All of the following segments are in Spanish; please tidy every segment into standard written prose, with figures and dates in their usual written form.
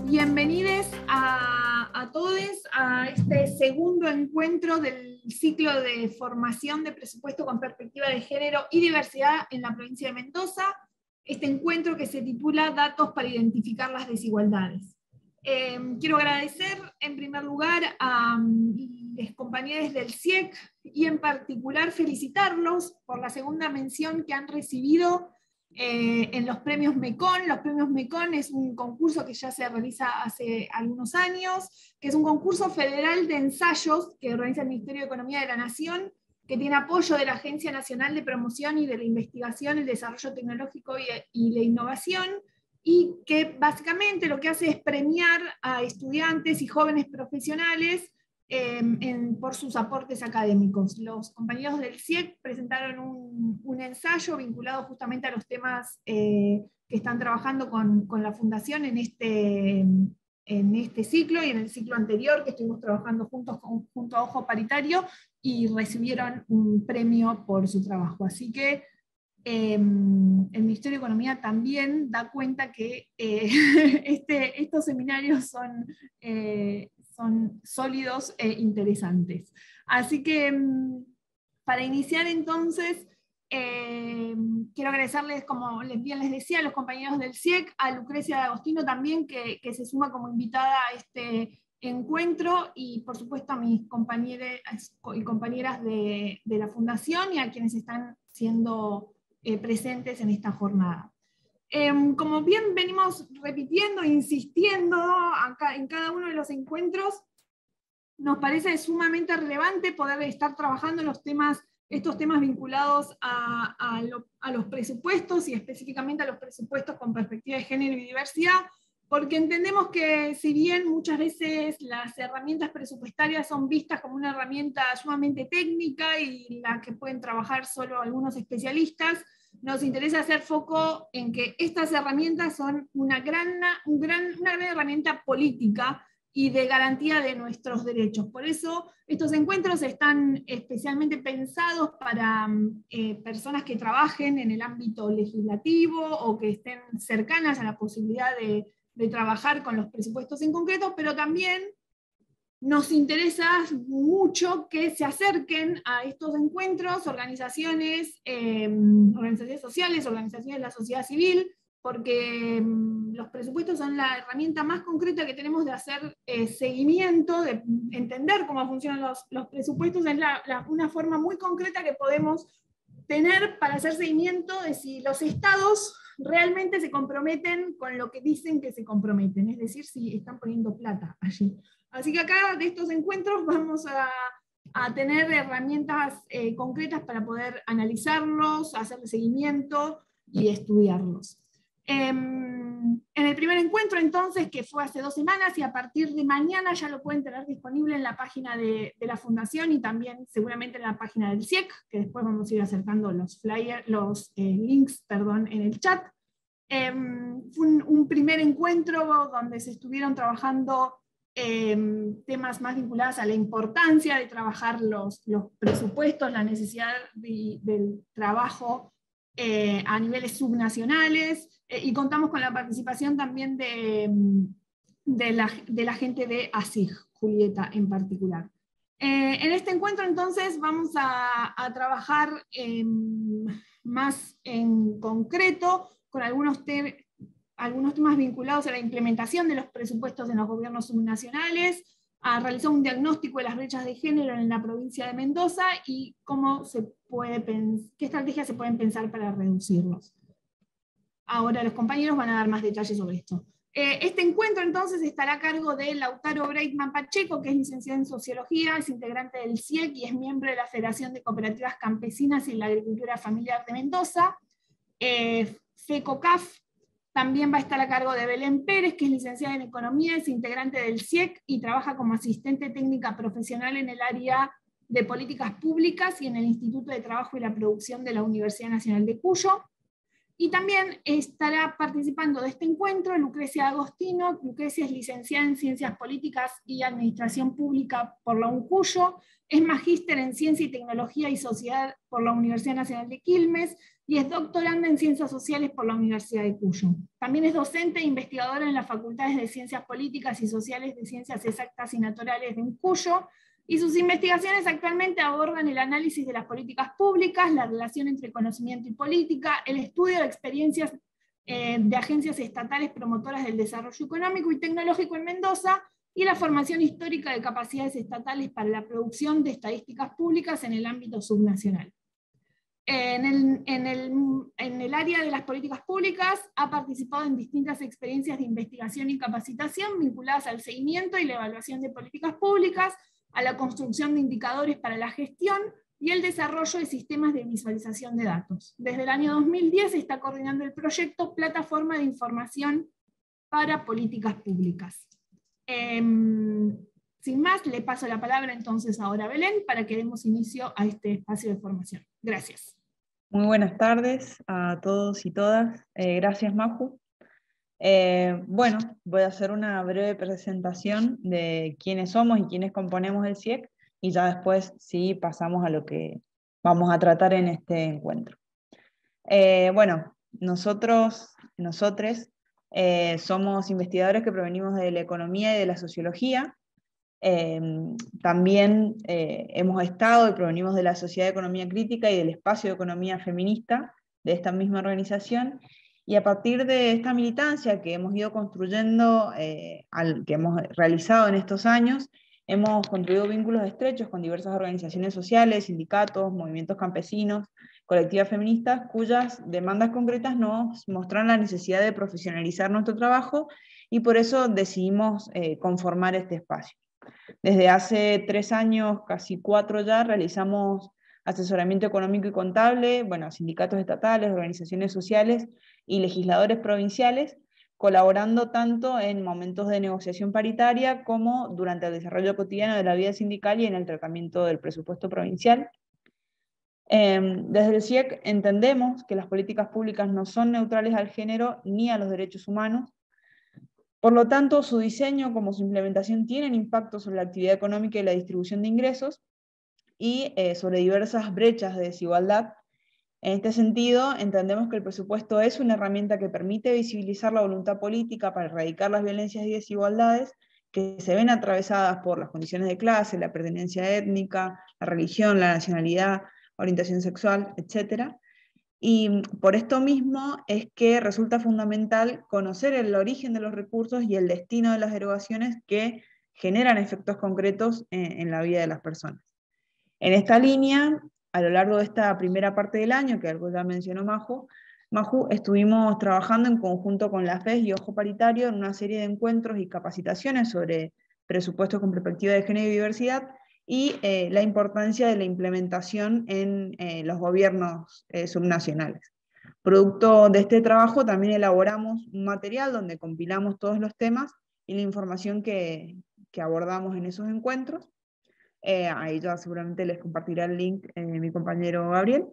Bienvenidos a todos a este segundo encuentro del ciclo de formación de presupuesto con perspectiva de género y diversidad en la provincia de Mendoza. Este encuentro que se titula Datos para identificar las desigualdades. Quiero agradecer en primer lugar a los compañeros del CIEC y en particular felicitarlos por la segunda mención que han recibido en los premios MECON. Los premios MECON es un concurso que ya se realiza hace algunos años, que es un concurso federal de ensayos que organiza el Ministerio de Economía de la Nación, que tiene apoyo de la Agencia Nacional de Promoción y de la Investigación, el Desarrollo Tecnológico y la Innovación, y que básicamente lo que hace es premiar a estudiantes y jóvenes profesionales por sus aportes académicos. Los compañeros del CIEC presentaron un ensayo vinculado justamente a los temas que están trabajando con la Fundación en este ciclo y en el ciclo anterior que estuvimos trabajando juntos junto a Ojo Paritario, y recibieron un premio por su trabajo. Así que el Ministerio de Economía también da cuenta que estos seminarios son sólidos e interesantes. Así que para iniciar entonces, quiero agradecerles, como bien les decía, a los compañeros del CIEC, a Lucrecia D'Agostino también, que se suma como invitada a este encuentro, y por supuesto a mis compañeros y compañeras de la Fundación y a quienes están siendo presentes en esta jornada. Como bien venimos repitiendo e insistiendo acá en cada uno de los encuentros, nos parece sumamente relevante poder estar trabajando en estos temas vinculados a los presupuestos, y específicamente a los presupuestos con perspectiva de género y diversidad, porque entendemos que si bien muchas veces las herramientas presupuestarias son vistas como una herramienta sumamente técnica y la que pueden trabajar solo algunos especialistas, nos interesa hacer foco en que estas herramientas son una gran herramienta política y de garantía de nuestros derechos. Por eso estos encuentros están especialmente pensados para personas que trabajen en el ámbito legislativo o que estén cercanas a la posibilidad de trabajar con los presupuestos en concreto, pero también nos interesa mucho que se acerquen a estos encuentros organizaciones sociales, organizaciones de la sociedad civil, porque los presupuestos son la herramienta más concreta que tenemos de hacer seguimiento, de entender cómo funcionan los presupuestos. Es una forma muy concreta que podemos tener para hacer seguimiento de si los estados realmente se comprometen con lo que dicen que se comprometen, es decir, si están poniendo plata allí. Así que acá de estos encuentros vamos a tener herramientas concretas para poder analizarlos, hacerle seguimiento y estudiarlos. En el primer encuentro entonces, que fue hace 2 semanas, y a partir de mañana ya lo pueden tener disponible en la página de la Fundación y también seguramente en la página del CIEC, que después vamos a ir acercando los links en el chat. Fue un primer encuentro donde se estuvieron trabajando temas más vinculados a la importancia de trabajar los presupuestos, la necesidad del trabajo a niveles subnacionales, y contamos con la participación también de la gente de ASIG, Julieta en particular. En este encuentro entonces vamos a trabajar más en concreto con algunos temas vinculados a la implementación de los presupuestos en los gobiernos subnacionales, a realizar un diagnóstico de las brechas de género en la provincia de Mendoza y qué estrategias se pueden pensar para reducirlos. Ahora los compañeros van a dar más detalles sobre esto. Este encuentro entonces estará a cargo de Lautaro Breitman Pacheco, que es licenciado en Sociología, es integrante del CIEC y es miembro de la Federación de Cooperativas Campesinas y la Agricultura Familiar de Mendoza. FECOCAF también va a estar a cargo de Belén Pérez, que es licenciada en Economía, es integrante del CIEC y trabaja como asistente técnica profesional en el área de políticas públicas y en el Instituto de Trabajo y la Producción de la Universidad Nacional de Cuyo. Y también estará participando de este encuentro Lucrecia D'Agostino. Lucrecia es licenciada en Ciencias Políticas y Administración Pública por la UNCuyo, es magíster en Ciencia y Tecnología y Sociedad por la Universidad Nacional de Quilmes, y es doctoranda en Ciencias Sociales por la Universidad de Cuyo. También es docente e investigadora en las Facultades de Ciencias Políticas y Sociales de Ciencias Exactas y Naturales de Cuyo, y sus investigaciones actualmente abordan el análisis de las políticas públicas, la relación entre conocimiento y política, el estudio de experiencias de agencias estatales promotoras del desarrollo económico y tecnológico en Mendoza, y la formación histórica de capacidades estatales para la producción de estadísticas públicas en el ámbito subnacional. En el área de las políticas públicas ha participado en distintas experiencias de investigación y capacitación vinculadas al seguimiento y la evaluación de políticas públicas, a la construcción de indicadores para la gestión y el desarrollo de sistemas de visualización de datos. Desde el año 2010 está coordinando el proyecto Plataforma de Información para Políticas Públicas. Sin más, le paso la palabra entonces ahora a Belén para que demos inicio a este espacio de formación. Gracias. Muy buenas tardes a todos y todas. Gracias, Maju. Bueno, voy a hacer una breve presentación de quiénes somos y quiénes componemos el CIEC, y ya después sí pasamos a lo que vamos a tratar en este encuentro. Bueno, nosotres somos investigadores que provenimos de la economía y de la sociología. También hemos estado y provenimos de la Sociedad de Economía Crítica y del Espacio de Economía Feminista de esta misma organización, y a partir de esta militancia que hemos ido construyendo, que hemos realizado en estos años, hemos construido vínculos estrechos con diversas organizaciones sociales, sindicatos, movimientos campesinos, colectivas feministas, cuyas demandas concretas nos mostraron la necesidad de profesionalizar nuestro trabajo, y por eso decidimos conformar este espacio. Desde hace 3 años, casi 4 ya, realizamos asesoramiento económico y contable, bueno, sindicatos estatales, organizaciones sociales y legisladores provinciales, colaborando tanto en momentos de negociación paritaria como durante el desarrollo cotidiano de la vida sindical y en el tratamiento del presupuesto provincial. Desde el CIEC entendemos que las políticas públicas no son neutrales al género ni a los derechos humanos. Por lo tanto, su diseño como su implementación tienen impacto sobre la actividad económica y la distribución de ingresos, y sobre diversas brechas de desigualdad. En este sentido, entendemos que el presupuesto es una herramienta que permite visibilizar la voluntad política para erradicar las violencias y desigualdades que se ven atravesadas por las condiciones de clase, la pertenencia étnica, la religión, la nacionalidad, orientación sexual, etc. Y por esto mismo es que resulta fundamental conocer el origen de los recursos y el destino de las erogaciones que generan efectos concretos en la vida de las personas. En esta línea, a lo largo de esta primera parte del año, que algo ya mencionó Maju, estuvimos trabajando en conjunto con la FES y Ojo Paritario en una serie de encuentros y capacitaciones sobre presupuestos con perspectiva de género y diversidad, y la importancia de la implementación en los gobiernos subnacionales. Producto de este trabajo también elaboramos un material donde compilamos todos los temas y la información que abordamos en esos encuentros. Ahí ya seguramente les compartirá el link mi compañero Gabriel.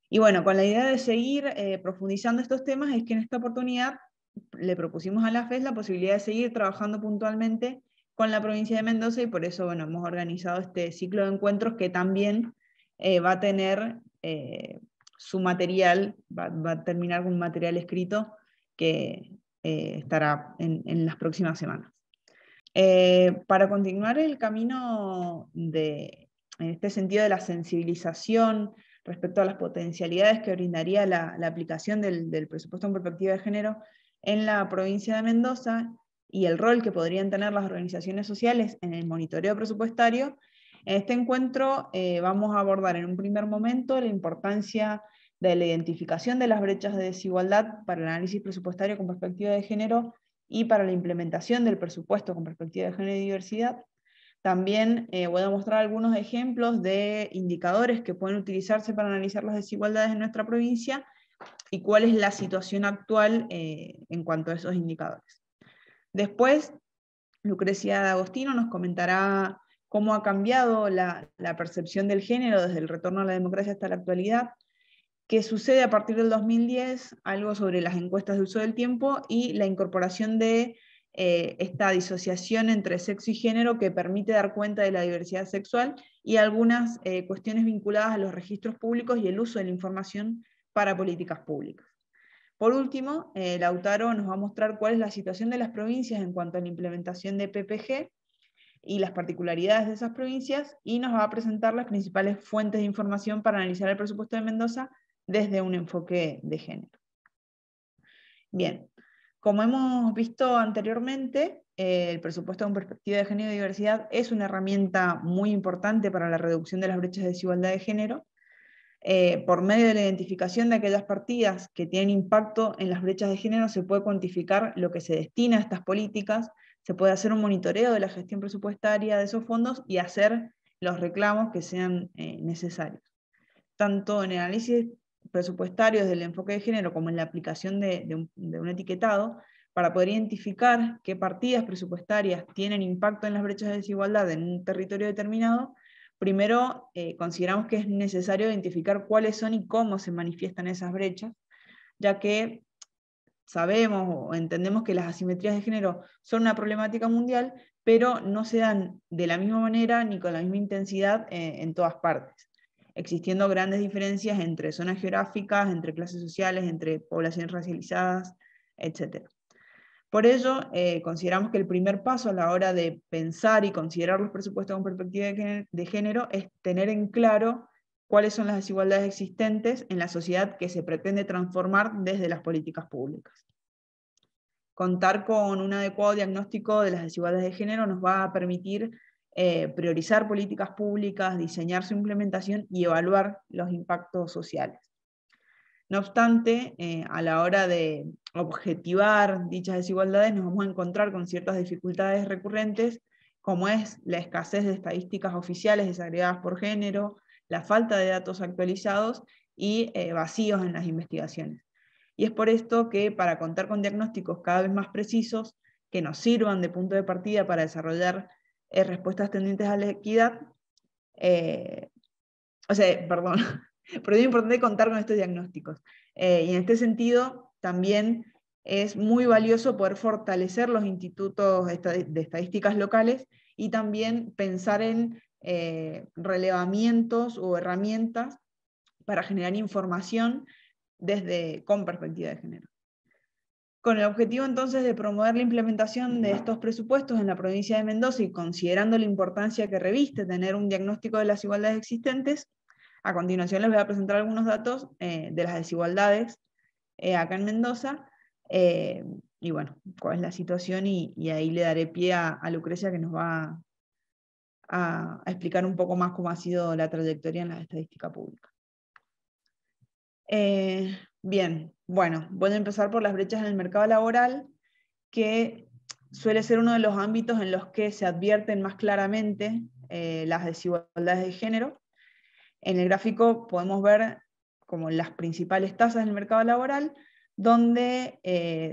Y bueno, con la idea de seguir profundizando estos temas, es que en esta oportunidad le propusimos a la FES la posibilidad de seguir trabajando puntualmente con la provincia de Mendoza, y por eso, bueno, hemos organizado este ciclo de encuentros que también va a tener su material, va a terminar con un material escrito que estará en las próximas semanas. Para continuar el camino en este sentido de la sensibilización respecto a las potencialidades que brindaría la aplicación del presupuesto en perspectiva de género en la provincia de Mendoza, y el rol que podrían tener las organizaciones sociales en el monitoreo presupuestario, en este encuentro vamos a abordar en un primer momento la importancia de la identificación de las brechas de desigualdad para el análisis presupuestario con perspectiva de género y para la implementación del presupuesto con perspectiva de género y diversidad. También voy a mostrar algunos ejemplos de indicadores que pueden utilizarse para analizar las desigualdades en nuestra provincia y cuál es la situación actual en cuanto a esos indicadores. Después, Lucrecia D'Agostino nos comentará cómo ha cambiado la percepción del género desde el retorno a la democracia hasta la actualidad, qué sucede a partir del 2010, algo sobre las encuestas de uso del tiempo y la incorporación de esta disociación entre sexo y género que permite dar cuenta de la diversidad sexual y algunas cuestiones vinculadas a los registros públicos y el uso de la información para políticas públicas. Por último, Lautaro nos va a mostrar cuál es la situación de las provincias en cuanto a la implementación de PPG y las particularidades de esas provincias, y nos va a presentar las principales fuentes de información para analizar el presupuesto de Mendoza desde un enfoque de género. Bien, como hemos visto anteriormente, el presupuesto con perspectiva de género y diversidad es una herramienta muy importante para la reducción de las brechas de desigualdad de género, por medio de la identificación de aquellas partidas que tienen impacto en las brechas de género, se puede cuantificar lo que se destina a estas políticas, se puede hacer un monitoreo de la gestión presupuestaria de esos fondos y hacer los reclamos que sean necesarios. Tanto en el análisis presupuestario desde el enfoque de género como en la aplicación de un etiquetado, para poder identificar qué partidas presupuestarias tienen impacto en las brechas de desigualdad en un territorio determinado. Primero, consideramos que es necesario identificar cuáles son y cómo se manifiestan esas brechas, ya que sabemos o entendemos que las asimetrías de género son una problemática mundial, pero no se dan de la misma manera ni con la misma intensidad en todas partes, existiendo grandes diferencias entre zonas geográficas, entre clases sociales, entre poblaciones racializadas, etc. Por ello, consideramos que el primer paso a la hora de pensar y considerar los presupuestos con perspectiva de género es tener en claro cuáles son las desigualdades existentes en la sociedad que se pretende transformar desde las políticas públicas. Contar con un adecuado diagnóstico de las desigualdades de género nos va a permitir priorizar políticas públicas, diseñar su implementación y evaluar los impactos sociales. No obstante, a la hora de objetivar dichas desigualdades nos vamos a encontrar con ciertas dificultades recurrentes, como es la escasez de estadísticas oficiales desagregadas por género, la falta de datos actualizados y vacíos en las investigaciones. Y es por esto que, para contar con diagnósticos cada vez más precisos, que nos sirvan de punto de partida para desarrollar respuestas tendientes a la equidad, pero es importante contar con estos diagnósticos. Y en este sentido, también es muy valioso poder fortalecer los institutos de estadísticas locales y también pensar en relevamientos o herramientas para generar información con perspectiva de género. Con el objetivo entonces de promover la implementación de estos presupuestos en la provincia de Mendoza y considerando la importancia que reviste tener un diagnóstico de las desigualdades existentes, a continuación les voy a presentar algunos datos de las desigualdades acá en Mendoza, y bueno, cuál es la situación, y ahí le daré pie a Lucrecia, que nos va a explicar un poco más cómo ha sido la trayectoria en la estadística pública. Bien, bueno, voy a empezar por las brechas en el mercado laboral, que suele ser uno de los ámbitos en los que se advierten más claramente las desigualdades de género. En el gráfico podemos ver como las principales tasas del mercado laboral, donde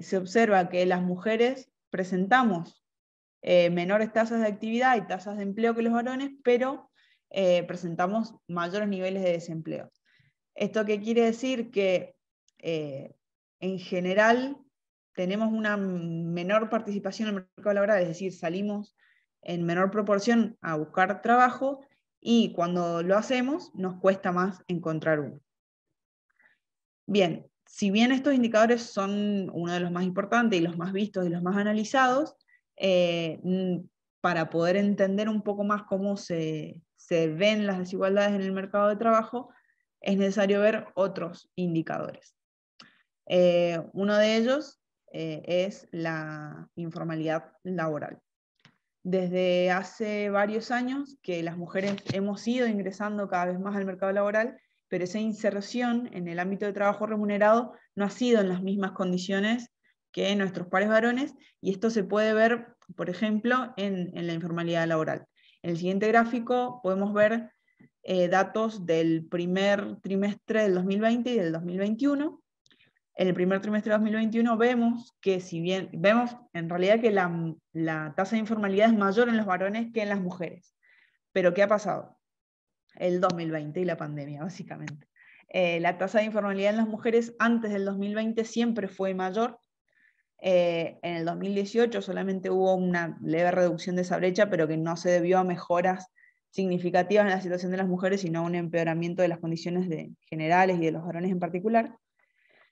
se observa que las mujeres presentamos menores tasas de actividad y tasas de empleo que los varones, pero presentamos mayores niveles de desempleo. ¿Esto qué quiere decir? Que en general tenemos una menor participación en el mercado laboral, es decir, salimos en menor proporción a buscar trabajo, y cuando lo hacemos nos cuesta más encontrar uno. Bien, si bien estos indicadores son uno de los más importantes y los más vistos y los más analizados, para poder entender un poco más cómo se ven las desigualdades en el mercado de trabajo, es necesario ver otros indicadores. Uno de ellos es la informalidad laboral. Desde hace varios años que las mujeres hemos ido ingresando cada vez más al mercado laboral, pero esa inserción en el ámbito de trabajo remunerado no ha sido en las mismas condiciones que nuestros pares varones, y esto se puede ver, por ejemplo, en la informalidad laboral. En el siguiente gráfico podemos ver datos del primer trimestre del 2020 y del 2021. En el primer trimestre de 2021 vemos que, si bien vemos en realidad que la tasa de informalidad es mayor en los varones que en las mujeres. Pero ¿qué ha pasado? El 2020 y la pandemia, básicamente. La tasa de informalidad en las mujeres antes del 2020 siempre fue mayor. En el 2018 solamente hubo una leve reducción de esa brecha, pero que no se debió a mejoras significativas en la situación de las mujeres, sino un empeoramiento de las condiciones generales y de los varones en particular.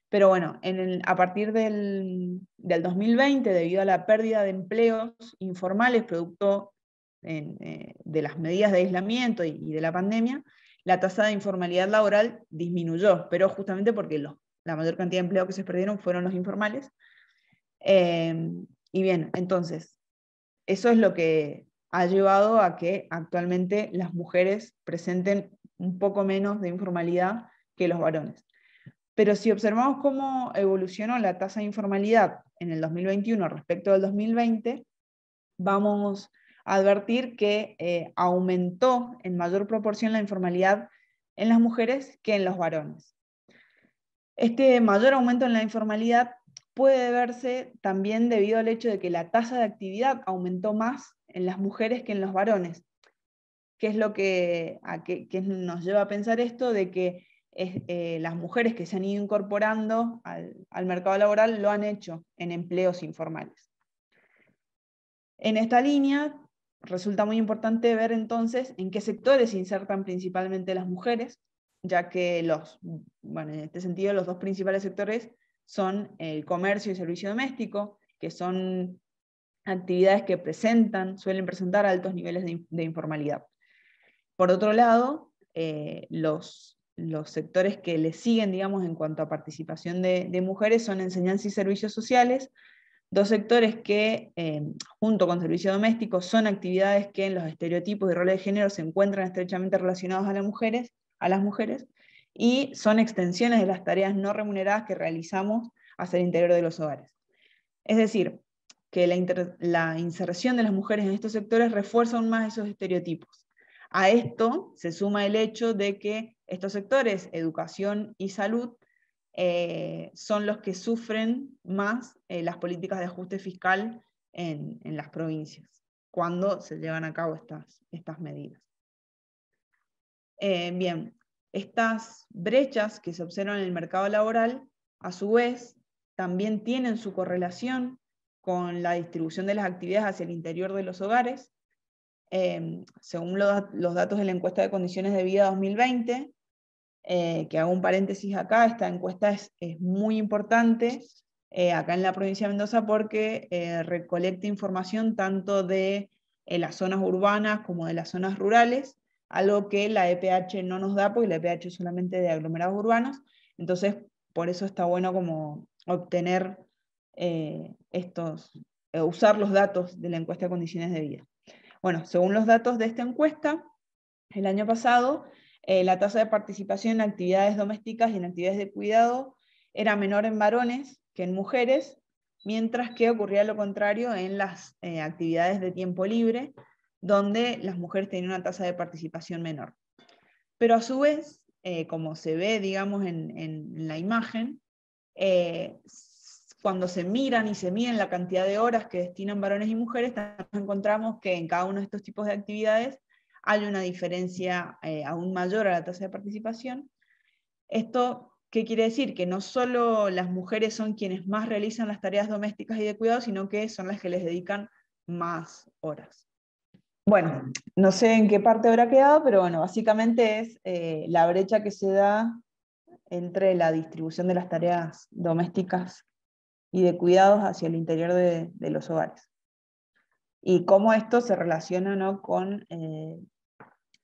Pero bueno, a partir del 2020, debido a la pérdida de empleos informales producto de las medidas de aislamiento y de la pandemia, la tasa de informalidad laboral disminuyó, pero justamente porque la mayor cantidad de empleos que se perdieron fueron los informales. Y bien, entonces, eso es lo que ha llevado a que actualmente las mujeres presenten un poco menos de informalidad que los varones. Pero si observamos cómo evolucionó la tasa de informalidad en el 2021 respecto del 2020, vamos a advertir que aumentó en mayor proporción la informalidad en las mujeres que en los varones. Este mayor aumento en la informalidad puede verse también debido al hecho de que la tasa de actividad aumentó más en las mujeres que en los varones. ¿Qué es lo que nos lleva a pensar esto? De que las mujeres que se han ido incorporando al mercado laboral lo han hecho en empleos informales. En esta línea resulta muy importante ver entonces en qué sectores se insertan principalmente las mujeres, ya que en este sentido los dos principales sectores son el comercio y servicio doméstico, que son actividades que suelen presentar altos niveles de informalidad. Por otro lado, los sectores que le siguen, digamos, en cuanto a participación de mujeres son enseñanza y servicios sociales, dos sectores que, junto con servicio doméstico, son actividades que en los estereotipos y roles de género se encuentran estrechamente relacionados a las mujeres, y son extensiones de las tareas no remuneradas que realizamos hacia el interior de los hogares. Es decir, que la inserción de las mujeres en estos sectores refuerza aún más esos estereotipos. A esto se suma el hecho de que estos sectores, educación y salud, son los que sufren más las políticas de ajuste fiscal en las provincias, cuando se llevan a cabo estas medidas. Bien, estas brechas que se observan en el mercado laboral, a su vez, también tienen su correlación con la distribución de las actividades hacia el interior de los hogares. Según los datos de la encuesta de condiciones de vida 2020, que hago un paréntesis acá, esta encuesta es muy importante acá en la provincia de Mendoza porque recolecta información tanto de las zonas urbanas como de las zonas rurales, algo que la EPH no nos da porque la EPH es solamente de aglomerados urbanos, entonces por eso está bueno como obtener usar los datos de la encuesta de condiciones de vida. Bueno, según los datos de esta encuesta, el año pasado, la tasa de participación en actividades domésticas y en actividades de cuidado era menor en varones que en mujeres, mientras que ocurría lo contrario en las actividades de tiempo libre, donde las mujeres tenían una tasa de participación menor. Pero a su vez, como se ve, digamos, en la imagen, cuando se miran y se miden la cantidad de horas que destinan varones y mujeres, encontramos que en cada uno de estos tipos de actividades hay una diferencia aún mayor a la tasa de participación. ¿Esto qué quiere decir? Que no solo las mujeres son quienes más realizan las tareas domésticas y de cuidado, sino que son las que les dedican más horas. Bueno, no sé en qué parte habrá quedado, pero bueno, básicamente es la brecha que se da entre la distribución de las tareas domésticas y de cuidados hacia el interior de los hogares. Y cómo esto se relaciona, ¿no?, con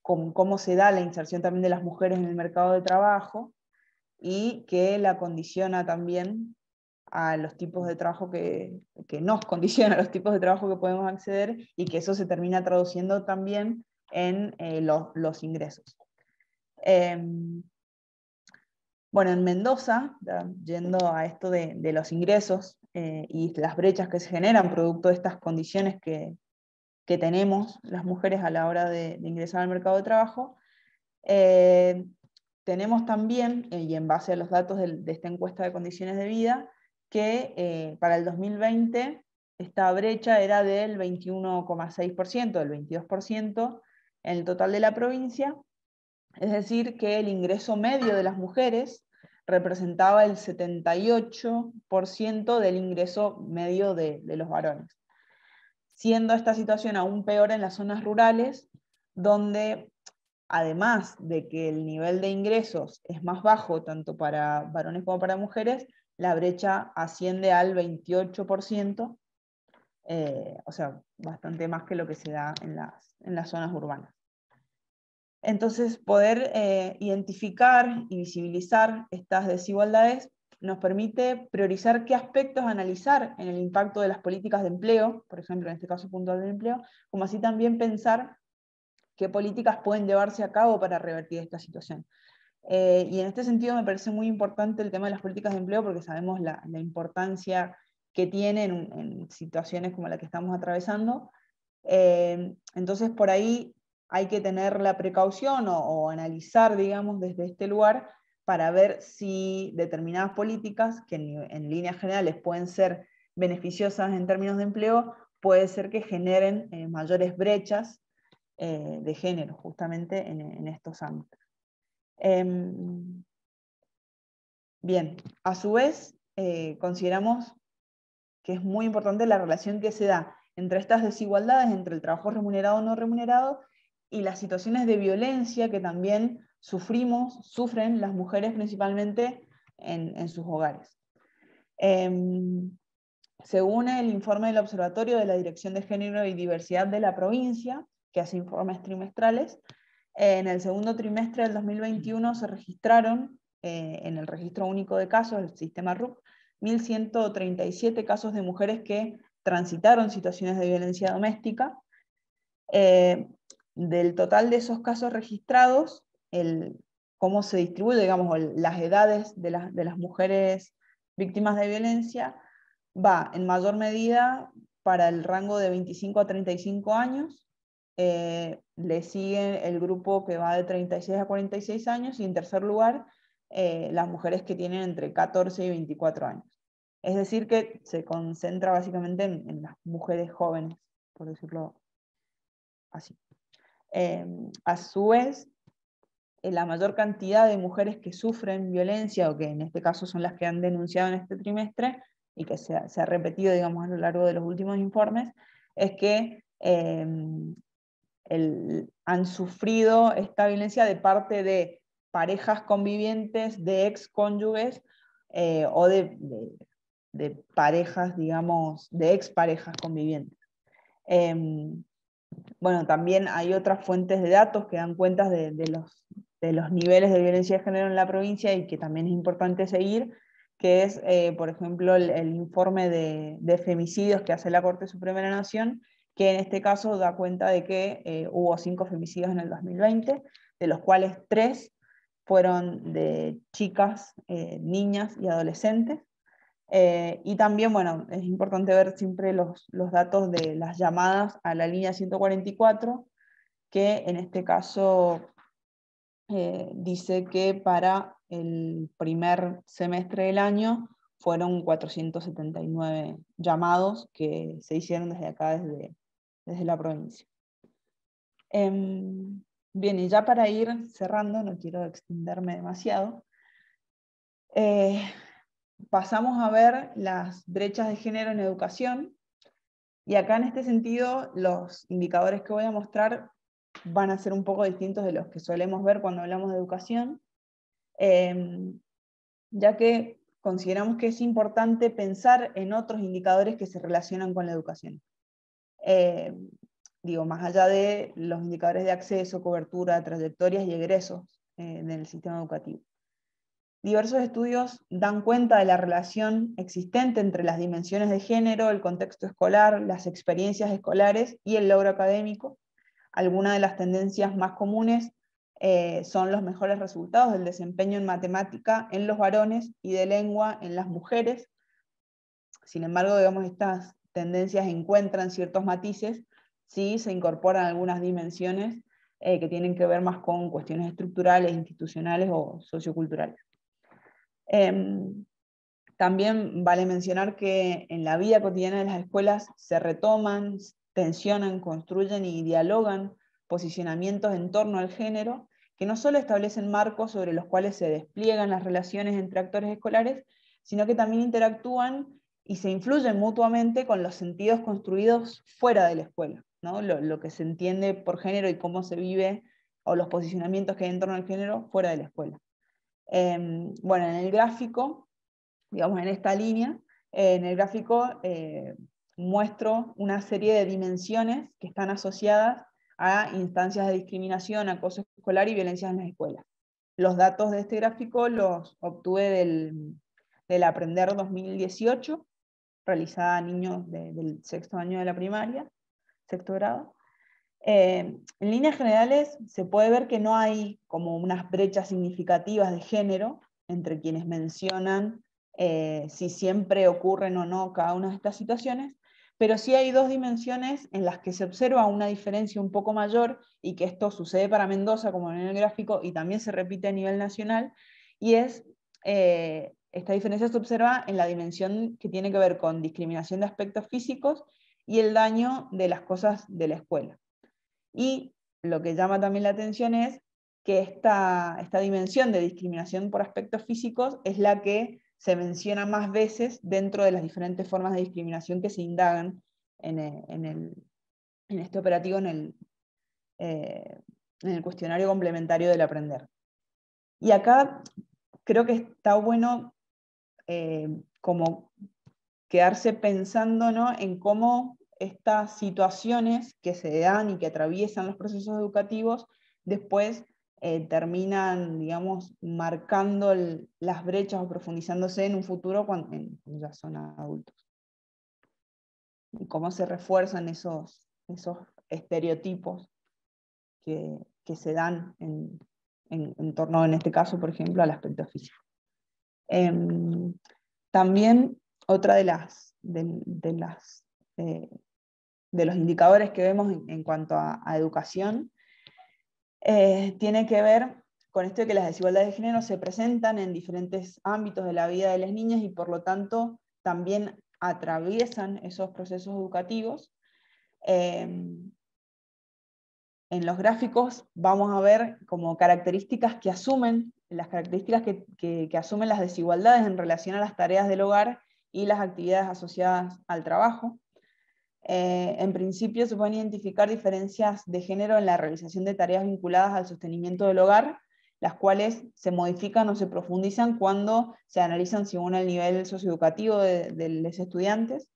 cómo se da la inserción también de las mujeres en el mercado de trabajo y que la condiciona también a los tipos de trabajo que nos condiciona a los tipos de trabajo que podemos acceder y que eso se termina traduciendo también en los ingresos. Bueno, en Mendoza, yendo a esto de los ingresos y las brechas que se generan producto de estas condiciones que tenemos las mujeres a la hora de ingresar al mercado de trabajo, tenemos también, y en base a los datos de esta encuesta de condiciones de vida, que para el 2020 esta brecha era del 21,6%, del 22% en el total de la provincia, es decir, que el ingreso medio de las mujeres representaba el 78% del ingreso medio de los varones. Siendo esta situación aún peor en las zonas rurales, donde además de que el nivel de ingresos es más bajo tanto para varones como para mujeres, la brecha asciende al 28%, o sea, bastante más que lo que se da en las zonas urbanas. Entonces, poder identificar y visibilizar estas desigualdades nos permite priorizar qué aspectos analizar en el impacto de las políticas de empleo, por ejemplo, en este caso puntual del empleo, como así también pensar qué políticas pueden llevarse a cabo para revertir esta situación. Y en este sentido me parece muy importante el tema de las políticas de empleo, porque sabemos la importancia que tienen en situaciones como la que estamos atravesando. Entonces por ahí hay que tener la precaución o analizar, digamos, desde este lugar, para ver si determinadas políticas, que en líneas generales pueden ser beneficiosas en términos de empleo, puede ser que generen mayores brechas de género, justamente en estos ámbitos. Bien, a su vez, consideramos que es muy importante la relación que se da entre estas desigualdades, entre el trabajo remunerado o no remunerado, y las situaciones de violencia que también sufren las mujeres principalmente en sus hogares. Según el informe del Observatorio de la Dirección de Género y Diversidad de la provincia, que hace informes trimestrales, en el segundo trimestre del 2021 se registraron en el registro único de casos, el sistema RUC, 1.137 casos de mujeres que transitaron situaciones de violencia doméstica. Del total de esos casos registrados, cómo se distribuye, digamos, las edades de las mujeres víctimas de violencia, va en mayor medida para el rango de 25 a 35 años, le sigue el grupo que va de 36 a 46 años, y en tercer lugar, las mujeres que tienen entre 14 y 24 años. Es decir, que se concentra básicamente en las mujeres jóvenes, por decirlo así. A su vez, la mayor cantidad de mujeres que sufren violencia, o que en este caso son las que han denunciado en este trimestre, y que se ha repetido, digamos, a lo largo de los últimos informes, es que han sufrido esta violencia de parte de parejas convivientes, de excónyuges, o de parejas, digamos, de exparejas convivientes. Bueno, también hay otras fuentes de datos que dan cuenta de los niveles de violencia de género en la provincia, y que también es importante seguir, que es, por ejemplo, el informe de femicidios que hace la Corte Suprema de la Nación, que en este caso da cuenta de que hubo 5 femicidios en el 2020, de los cuales 3 fueron de chicas, niñas y adolescentes. Y también, bueno, es importante ver siempre los datos de las llamadas a la línea 144, que en este caso dice que para el primer semestre del año fueron 479 llamados que se hicieron desde acá, desde la provincia. Bien, y ya para ir cerrando, no quiero extenderme demasiado, pasamos a ver las brechas de género en educación, y acá en este sentido los indicadores que voy a mostrar van a ser un poco distintos de los que solemos ver cuando hablamos de educación, ya que consideramos que es importante pensar en otros indicadores que se relacionan con la educación. Digo, más allá de los indicadores de acceso, cobertura, trayectorias y egresos del sistema educativo. Diversos estudios dan cuenta de la relación existente entre las dimensiones de género, el contexto escolar, las experiencias escolares y el logro académico. Algunas de las tendencias más comunes son los mejores resultados del desempeño en matemática en los varones y de lengua en las mujeres. Sin embargo, digamos, estas tendencias encuentran ciertos matices si se incorporan algunas dimensiones que tienen que ver más con cuestiones estructurales, institucionales o socioculturales. También vale mencionar que en la vida cotidiana de las escuelas se retoman, tensionan, construyen y dialogan posicionamientos en torno al género, que no solo establecen marcos sobre los cuales se despliegan las relaciones entre actores escolares, sino que también interactúan y se influyen mutuamente con los sentidos construidos fuera de la escuela. ¿no? Lo que se entiende por género y cómo se vive, o los posicionamientos que hay en torno al género fuera de la escuela. Bueno, en el gráfico, digamos en esta línea, en el gráfico muestro una serie de dimensiones que están asociadas a instancias de discriminación, acoso escolar y violencias en las escuelas. Los datos de este gráfico los obtuve del Aprender 2018, realizada a niños del sexto año de la primaria, sexto grado. En líneas generales se puede ver que no hay como unas brechas significativas de género entre quienes mencionan si siempre ocurren o no cada una de estas situaciones, pero sí hay dos dimensiones en las que se observa una diferencia un poco mayor, y que esto sucede para Mendoza, como en el gráfico, y también se repite a nivel nacional, y es, esta diferencia se observa en la dimensión que tiene que ver con discriminación de aspectos físicos y el daño de las cosas de la escuela. Y lo que llama también la atención es que esta dimensión de discriminación por aspectos físicos es la que se menciona más veces dentro de las diferentes formas de discriminación que se indagan en este operativo, en el cuestionario complementario del aprender. Y acá creo que está bueno como quedarse pensando, ¿no?, en cómo estas situaciones que se dan y que atraviesan los procesos educativos después terminan, digamos, marcando las brechas o profundizándose en un futuro cuando ya son adultos. Y cómo se refuerzan esos estereotipos que se dan en torno, en este caso, por ejemplo, al aspecto físico. También otra de los indicadores que vemos en cuanto a educación tiene que ver con esto de que las desigualdades de género se presentan en diferentes ámbitos de la vida de las niñas y por lo tanto también atraviesan esos procesos educativos. En los gráficos vamos a ver como características que asumen, las características que asumen las desigualdades en relación a las tareas del hogar y las actividades asociadas al trabajo. En principio se pueden identificar diferencias de género en la realización de tareas vinculadas al sostenimiento del hogar, las cuales se modifican o se profundizan cuando se analizan según el nivel socioeducativo de los estudiantes.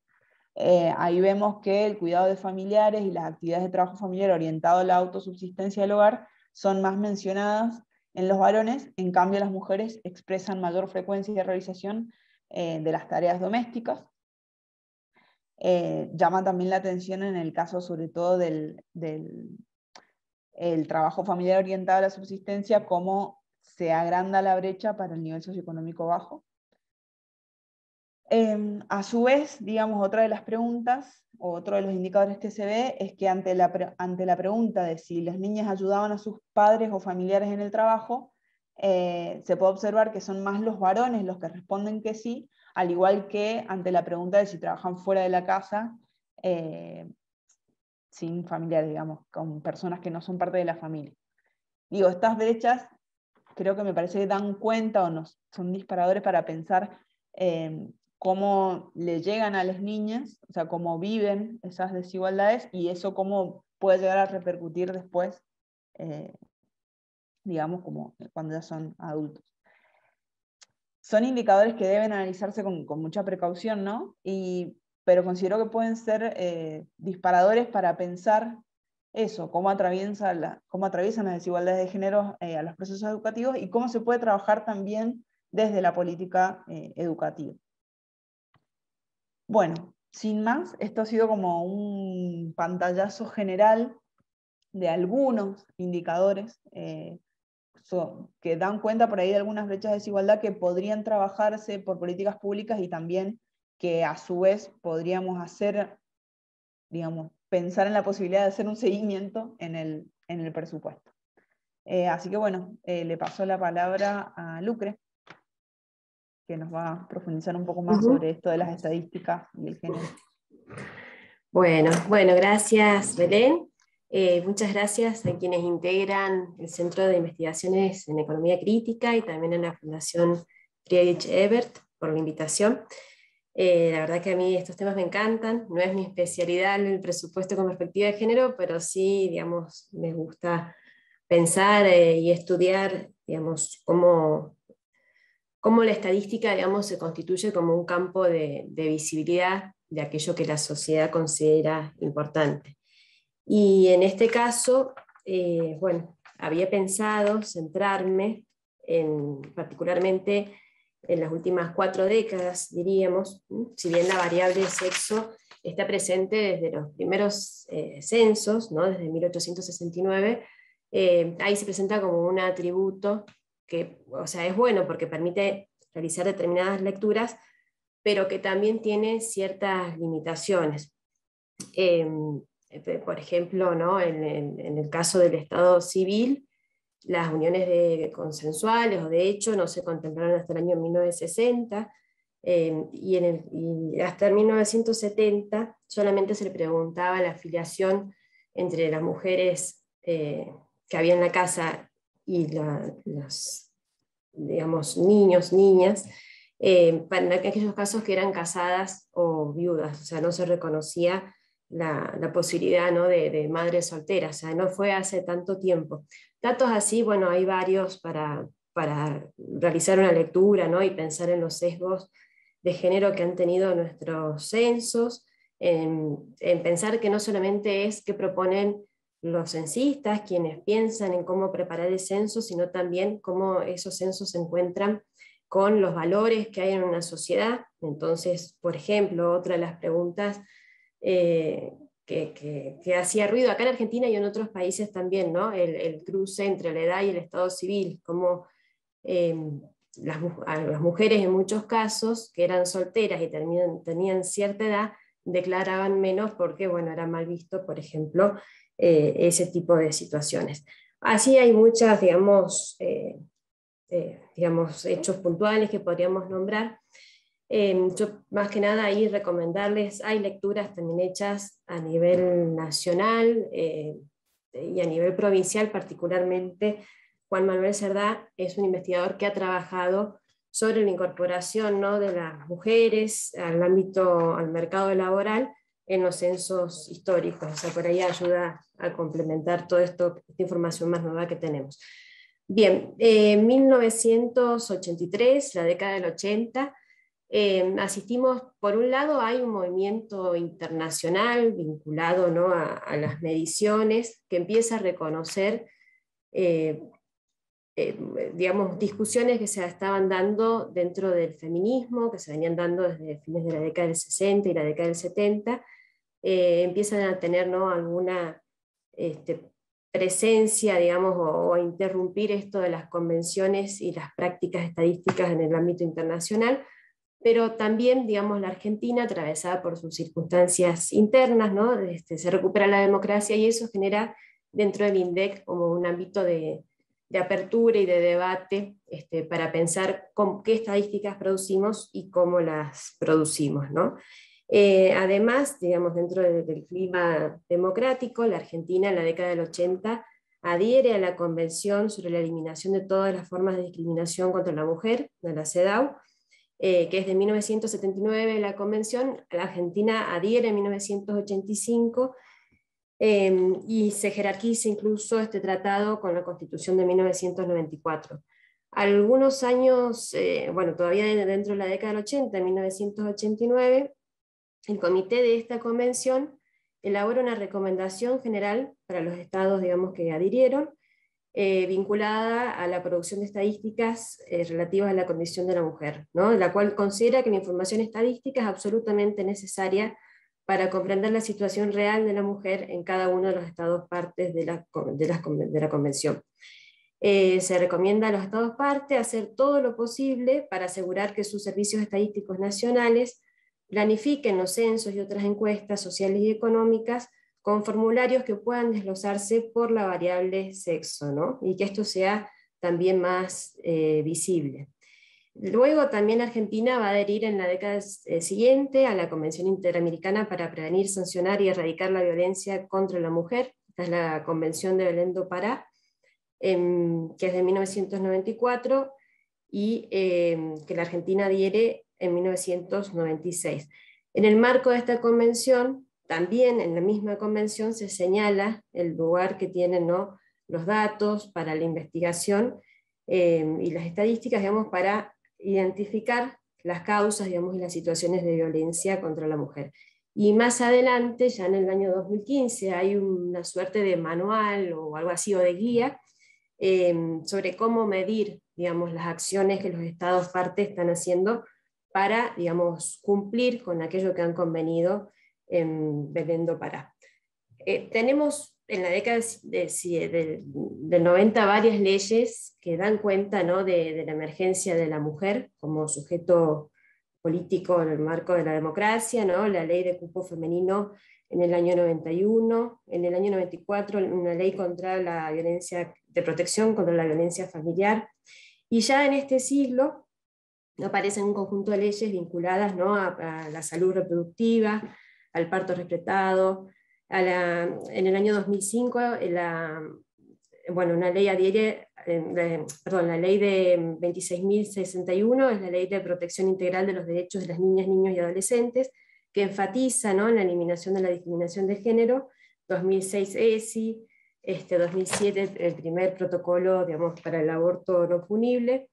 Ahí vemos que el cuidado de familiares y las actividades de trabajo familiar orientado a la autosubsistencia del hogar son más mencionadas en los varones, en cambio las mujeres expresan mayor frecuencia de realización de las tareas domésticas. Llama también la atención en el caso sobre todo del trabajo familiar orientado a la subsistencia, cómo se agranda la brecha para el nivel socioeconómico bajo. A su vez, digamos, otra de las preguntas, o otro de los indicadores que se ve, es que ante la pregunta de si las niñas ayudaban a sus padres o familiares en el trabajo, se puede observar que son más los varones los que responden que sí, al igual que ante la pregunta de si trabajan fuera de la casa, sin familiares, digamos, con personas que no son parte de la familia. Digo, estas brechas creo que me parece que dan cuenta o son disparadores para pensar cómo le llegan a las niñas, o sea, cómo viven esas desigualdades y eso cómo puede llegar a repercutir después, digamos, como cuando ya son adultos. Son indicadores que deben analizarse con mucha precaución, ¿no? Pero considero que pueden ser disparadores para pensar eso, cómo atraviesan las desigualdades de género a los procesos educativos y cómo se puede trabajar también desde la política educativa. Bueno, sin más, esto ha sido como un pantallazo general de algunos indicadores que dan cuenta por ahí de algunas brechas de desigualdad que podrían trabajarse por políticas públicas y también que a su vez podríamos hacer, digamos, pensar en la posibilidad de hacer un seguimiento en el presupuesto. Así que bueno, le paso la palabra a Lucre, que nos va a profundizar un poco más sobre esto de las estadísticas y el género. Bueno, gracias Belén. Muchas gracias a quienes integran el Centro de Investigaciones en Economía Crítica y también a la Fundación Friedrich Ebert por la invitación. La verdad que a mí estos temas me encantan, no es mi especialidad el presupuesto con perspectiva de género, pero sí, digamos, me gusta pensar y estudiar, digamos, cómo la estadística, digamos, se constituye como un campo de visibilidad de aquello que la sociedad considera importante. Y en este caso, bueno, había pensado centrarme particularmente en las últimas 4 décadas, diríamos, si bien la variable sexo está presente desde los primeros censos, ¿no? Desde 1869, ahí se presenta como un atributo que, o sea, es bueno porque permite realizar determinadas lecturas, pero que también tiene ciertas limitaciones. Por ejemplo, ¿no? en el caso del Estado civil, las uniones consensuales o de hecho no se contemplaron hasta el año 1960, y hasta el 1970 solamente se le preguntaba la afiliación entre las mujeres que había en la casa y los, digamos, niños, niñas, para aquellos casos que eran casadas o viudas, o sea, no se reconocía la posibilidad, ¿no? de madres solteras, o sea, no fue hace tanto tiempo. Datos así, bueno, hay varios para realizar una lectura, ¿no? Y pensar en los sesgos de género que han tenido nuestros censos, en pensar que no solamente es que proponen los censistas quienes piensan en cómo preparar el censo, sino también cómo esos censos se encuentran con los valores que hay en una sociedad. Entonces, por ejemplo, otra de las preguntas que hacía ruido acá en Argentina y en otros países también, ¿no? El cruce entre la edad y el estado civil, como las mujeres en muchos casos que eran solteras y tenían cierta edad, declaraban menos porque, bueno, era mal visto, por ejemplo, ese tipo de situaciones. Así hay muchas, digamos, hechos puntuales que podríamos nombrar. Yo más que nada ahí recomendarles, hay lecturas también hechas a nivel nacional y a nivel provincial, particularmente Juan Manuel Cerdá es un investigador que ha trabajado sobre la incorporación, ¿no? de las mujeres al ámbito, al mercado laboral en los censos históricos, o sea, por ahí ayuda a complementar toda esta información más nueva que tenemos. Bien, 1983, la década del 80, asistimos, por un lado hay un movimiento internacional vinculado, ¿no? a las mediciones que empieza a reconocer digamos, discusiones que se estaban dando dentro del feminismo, que se venían dando desde fines de la década del 60 y la década del 70, empiezan a tener, ¿no? alguna presencia, digamos, o a interrumpir esto de las convenciones y las prácticas estadísticas en el ámbito internacional, pero también, digamos, la Argentina, atravesada por sus circunstancias internas, ¿no? Se recupera la democracia y eso genera dentro del INDEC como un ámbito de apertura y de debate para pensar qué estadísticas producimos y cómo las producimos, ¿no? Además, digamos, dentro del clima democrático, la Argentina en la década del 80 adhiere a la Convención sobre la eliminación de todas las formas de discriminación contra la mujer, de la CEDAW, que es de 1979 la Convención. La Argentina adhiere en 1985 y se jerarquiza incluso este tratado con la Constitución de 1994. Algunos años, bueno, todavía dentro de la década del 80, en 1989, el comité de esta convención elabora una recomendación general para los estados, digamos, que adhirieron, vinculada a la producción de estadísticas relativas a la condición de la mujer, ¿no? La cual considera que la información estadística es absolutamente necesaria para comprender la situación real de la mujer en cada uno de los estados partes de la convención. Se recomienda a los estados partes hacer todo lo posible para asegurar que sus servicios estadísticos nacionales planifiquen los censos y otras encuestas sociales y económicas con formularios que puedan desglosarse por la variable sexo, ¿no? Y que esto sea también más visible. Luego también Argentina va a adherir en la década siguiente a la Convención Interamericana para prevenir, sancionar y erradicar la violencia contra la mujer. Esta es la Convención de Belén do Pará, que es de 1994, y que la Argentina adhiere en 1996. En el marco de esta convención, también en la misma convención se señala el lugar que tienen, ¿no?, los datos para la investigación y las estadísticas, digamos, para identificar las causas, digamos, y las situaciones de violencia contra la mujer. Y más adelante, ya en el año 2015, hay una suerte de manual o algo así, o de guía, sobre cómo medir, digamos, las acciones que los estados partes están haciendo para, digamos, cumplir con aquello que han convenido en Belén do Pará. Tenemos en la década del 90 varias leyes que dan cuenta, ¿no?, de la emergencia de la mujer como sujeto político en el marco de la democracia, ¿no? La ley de cupo femenino en el año 91, en el año 94 una ley contra la violencia, de protección contra la violencia familiar, y ya en este siglo aparecen un conjunto de leyes vinculadas, ¿no?, a la salud reproductiva, al parto respetado, en el año 2005 una ley adhiere, la ley de 26.061 es la ley de protección integral de los derechos de las niñas, niños y adolescentes, que enfatiza, ¿no?, en la eliminación de la discriminación de género. 2006 ESI, 2007 el primer protocolo, digamos, para el aborto no punible,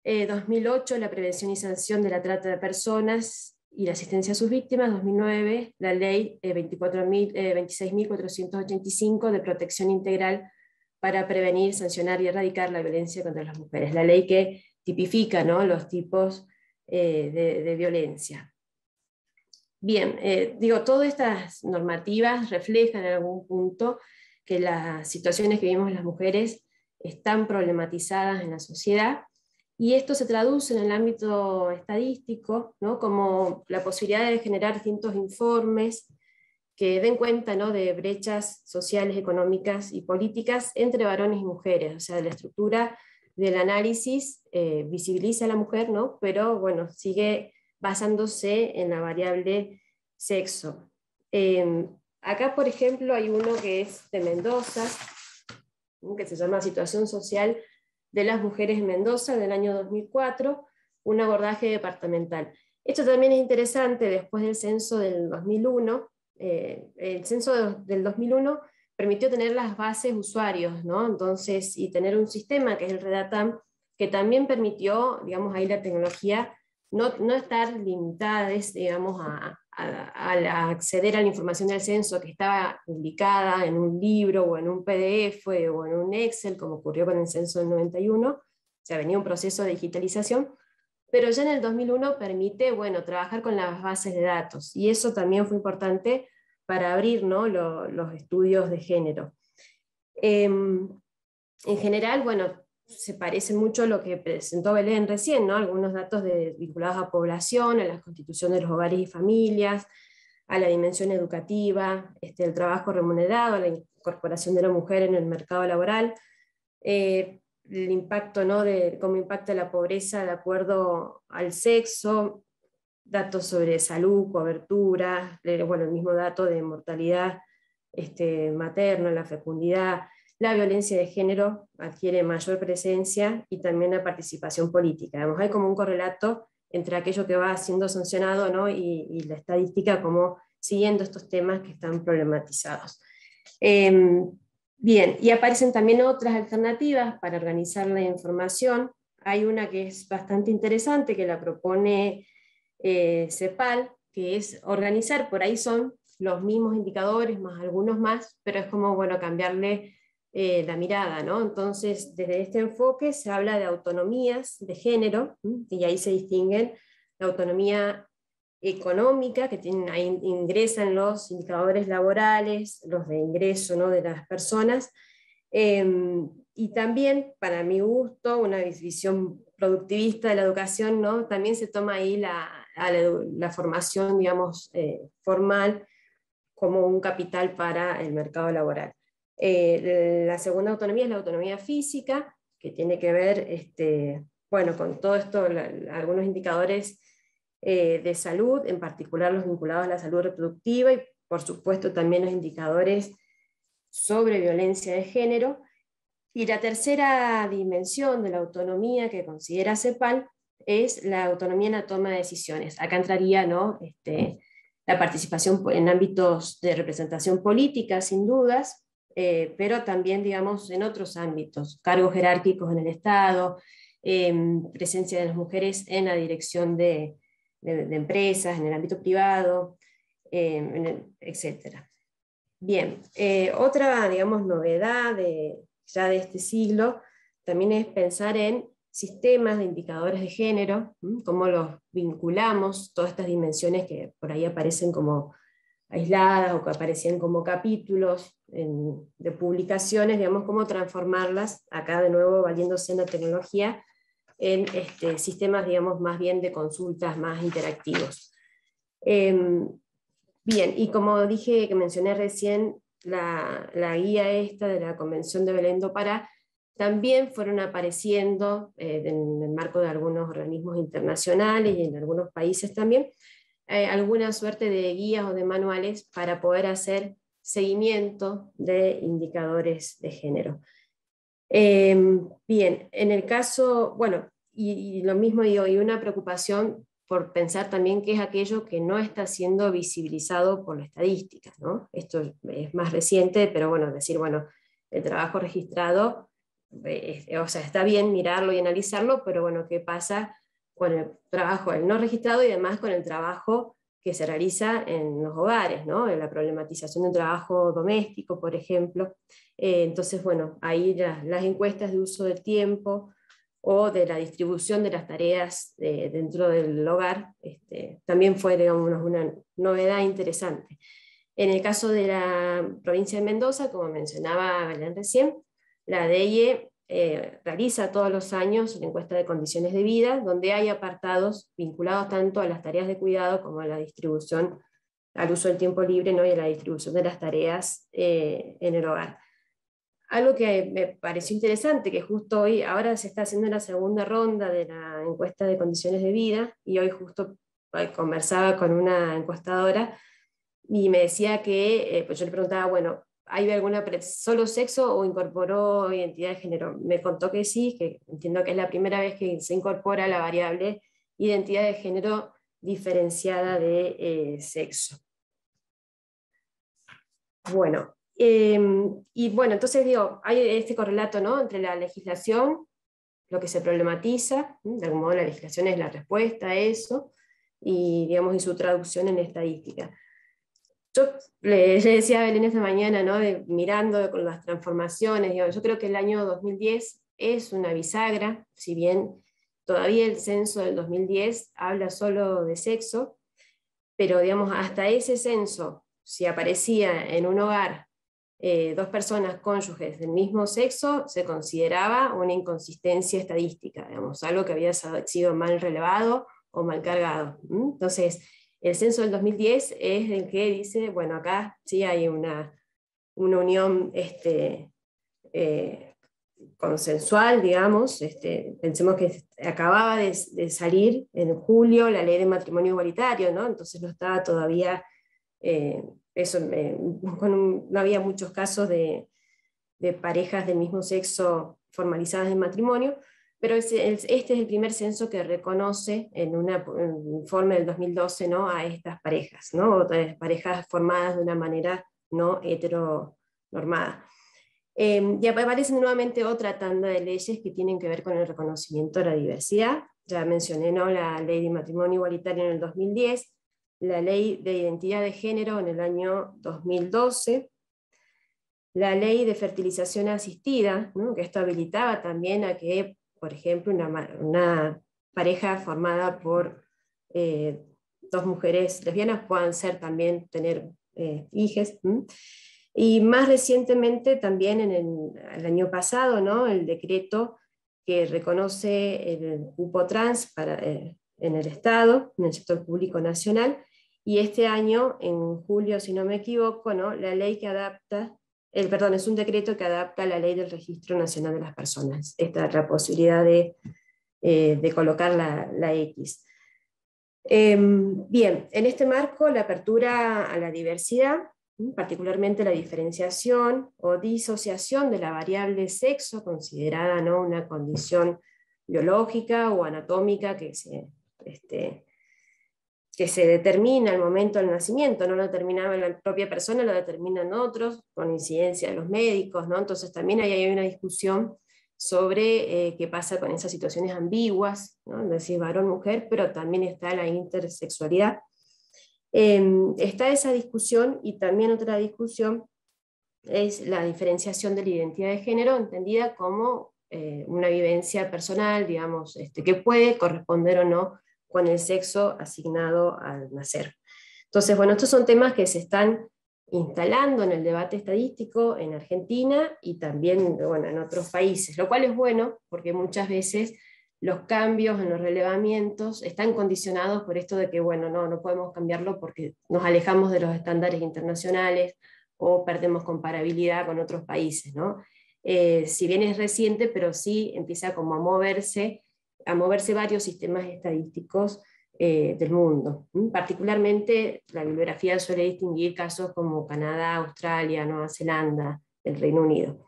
2008 la prevención y sanción de la trata de personas y la asistencia a sus víctimas, 2009 la ley 26.485 de protección integral para prevenir, sancionar y erradicar la violencia contra las mujeres, la ley que tipifica, ¿no?, los tipos de violencia. Bien, todas estas normativas reflejan en algún punto que las situaciones que vivimos las mujeres están problematizadas en la sociedad, y esto se traduce en el ámbito estadístico, ¿no?, como la posibilidad de generar distintos informes que den cuenta, ¿no?, de brechas sociales, económicas y políticas entre varones y mujeres. O sea, la estructura del análisis visibiliza a la mujer, ¿no?, pero bueno, sigue basándose en la variable sexo. Acá, por ejemplo, hay uno que es de Mendoza, que se llama Situación Social de las Mujeres en Mendoza, del año 2004, un abordaje departamental. Esto también es interesante después del censo del 2001. El censo del 2001 permitió tener las bases usuarios, ¿no?, entonces, y tener un sistema que es el Redatam, que también permitió, digamos, ahí la tecnología no estar limitadas, digamos, a acceder a la información del censo que estaba publicada en un libro o en un PDF o en un Excel, como ocurrió con el censo del 91, o sea, venía un proceso de digitalización, pero ya en el 2001 permite, bueno, trabajar con las bases de datos, y eso también fue importante para abrir, ¿no?, los estudios de género. En general, bueno, se parece mucho a lo que presentó Belén recién, ¿no?, algunos datos vinculados a población, a la constitución de los hogares y familias, a la dimensión educativa, el trabajo remunerado, a la incorporación de la mujer en el mercado laboral, el impacto, ¿no?, de cómo impacta la pobreza de acuerdo al sexo, datos sobre salud, cobertura, bueno, el mismo dato de mortalidad materna, la fecundidad. La violencia de género adquiere mayor presencia y también la participación política. Además, hay como un correlato entre aquello que va siendo sancionado, ¿no?, y la estadística, como siguiendo estos temas que están problematizados. Bien, y aparecen también otras alternativas para organizar la información. Hay una que es bastante interesante, que la propone CEPAL, que es organizar, por ahí son los mismos indicadores, más algunos más, pero es como, bueno, cambiarle la mirada, ¿no? Entonces, desde este enfoque se habla de autonomías de género, y ahí se distinguen la autonomía económica, que ahí ingresan los indicadores laborales, los de ingreso, ¿no?, de las personas, y también, para mi gusto, una visión productivista de la educación, ¿no?, también se toma ahí la formación, digamos, formal como un capital para el mercado laboral. La segunda autonomía es la autonomía física, que tiene que ver, bueno, con todo esto, algunos indicadores de salud, en particular los vinculados a la salud reproductiva, y por supuesto también los indicadores sobre violencia de género. Y la tercera dimensión de la autonomía que considera CEPAL es la autonomía en la toma de decisiones. Acá entraría, ¿no?, la participación en ámbitos de representación política, sin dudas, pero también, digamos, en otros ámbitos, cargos jerárquicos en el Estado, presencia de las mujeres en la dirección de empresas, en el ámbito privado, etc. Bien, otra, digamos, novedad ya de este siglo también es pensar en sistemas de indicadores de género, cómo los vinculamos, todas estas dimensiones que por ahí aparecen como aisladas o que aparecían como capítulos de publicaciones, digamos, cómo transformarlas, acá de nuevo valiéndose en la tecnología, en sistemas, digamos, más bien de consultas más interactivos. Bien, y como dije, que mencioné recién, la guía esta de la Convención de Belén do Pará, también fueron apareciendo en el marco de algunos organismos internacionales y en algunos países también, alguna suerte de guías o de manuales para poder hacer seguimiento de indicadores de género. Bien, en el caso, bueno, y lo mismo digo, y una preocupación por pensar también qué es aquello que no está siendo visibilizado por la estadística, ¿no? Esto es más reciente, pero bueno, decir, bueno, el trabajo registrado, o sea, está bien mirarlo y analizarlo, pero bueno, ¿qué pasa con el trabajo, el no registrado, y además con el trabajo que se realiza en los hogares, ¿no? En la problematización del trabajo doméstico, por ejemplo? Entonces, bueno, ahí las encuestas de uso del tiempo o de la distribución de las tareas dentro del hogar, también fue, digamos, una novedad interesante. En el caso de la provincia de Mendoza, como mencionaba Belén recién, la DEIE realiza todos los años una encuesta de condiciones de vida, donde hay apartados vinculados tanto a las tareas de cuidado como a la distribución, al uso del tiempo libre, ¿no?, y a la distribución de las tareas en el hogar. Algo que me pareció interesante, que justo hoy, ahora se está haciendo la segunda ronda de la encuesta de condiciones de vida, y hoy justo conversaba con una encuestadora, y me decía que, pues yo le preguntaba, bueno, ¿hay alguna solo sexo o incorporó identidad de género? Me contó que sí, que entiendo que es la primera vez que se incorpora la variable identidad de género diferenciada de sexo. Bueno, y bueno, entonces digo, hay este correlato, ¿no?, entre la legislación, lo que se problematiza, de algún modo la legislación es la respuesta a eso, y digamos, y su traducción en estadística. Yo le decía a Belén esta mañana, ¿no?, mirando con las transformaciones, digamos, yo creo que el año 2010 es una bisagra, si bien todavía el censo del 2010 habla solo de sexo, pero digamos, hasta ese censo, si aparecía en un hogar dos personas cónyuges del mismo sexo, se consideraba una inconsistencia estadística, digamos, algo que había sido mal relevado o mal cargado. Entonces, el censo del 2010 es el que dice, bueno, acá sí hay una unión consensual, digamos. Pensemos que acababa de salir en julio la ley de matrimonio igualitario, ¿no? Entonces no estaba todavía, no había muchos casos de parejas del mismo sexo formalizadas en matrimonio, pero este es el primer censo que reconoce en un informe del 2012, ¿no?, a estas parejas, ¿no?, parejas formadas de una manera no heteronormada. Y aparece nuevamente otra tanda de leyes que tienen que ver con el reconocimiento de la diversidad. Ya mencioné, ¿no?, la ley de matrimonio igualitario en el 2010, la ley de identidad de género en el año 2012, la ley de fertilización asistida, ¿no?, que esto habilitaba también a que, por ejemplo, una pareja formada por dos mujeres lesbianas puedan tener hijas. Y más recientemente, también el año pasado, ¿no?, el decreto que reconoce el cupo trans en el Estado, en el sector público nacional, y este año, en julio, si no me equivoco, ¿no?, la ley que adapta, es un decreto que adapta la ley del Registro Nacional de las Personas, la posibilidad de colocar la X. Bien, en este marco, la apertura a la diversidad, particularmente la diferenciación o disociación de la variable sexo, considerada, ¿no?, una condición biológica o anatómica que se determina al momento del nacimiento, no lo determinaba la propia persona, lo determinan otros, con incidencia de los médicos, ¿no? Entonces también ahí hay una discusión sobre qué pasa con esas situaciones ambiguas, ¿no? Es decir, varón-mujer, pero también está la intersexualidad. Está esa discusión, y también otra discusión es la diferenciación de la identidad de género, entendida como una vivencia personal, digamos, que puede corresponder o no con el sexo asignado al nacer. Entonces, bueno, estos son temas que se están instalando en el debate estadístico en Argentina y también, bueno, en otros países, lo cual es bueno porque muchas veces los cambios en los relevamientos están condicionados por esto de que, bueno, no podemos cambiarlo porque nos alejamos de los estándares internacionales o perdemos comparabilidad con otros países, ¿no? Si bien es reciente, pero sí empieza como a moverse varios sistemas estadísticos del mundo. Particularmente la bibliografía suele distinguir casos como Canadá, Australia, Nueva Zelanda, el Reino Unido.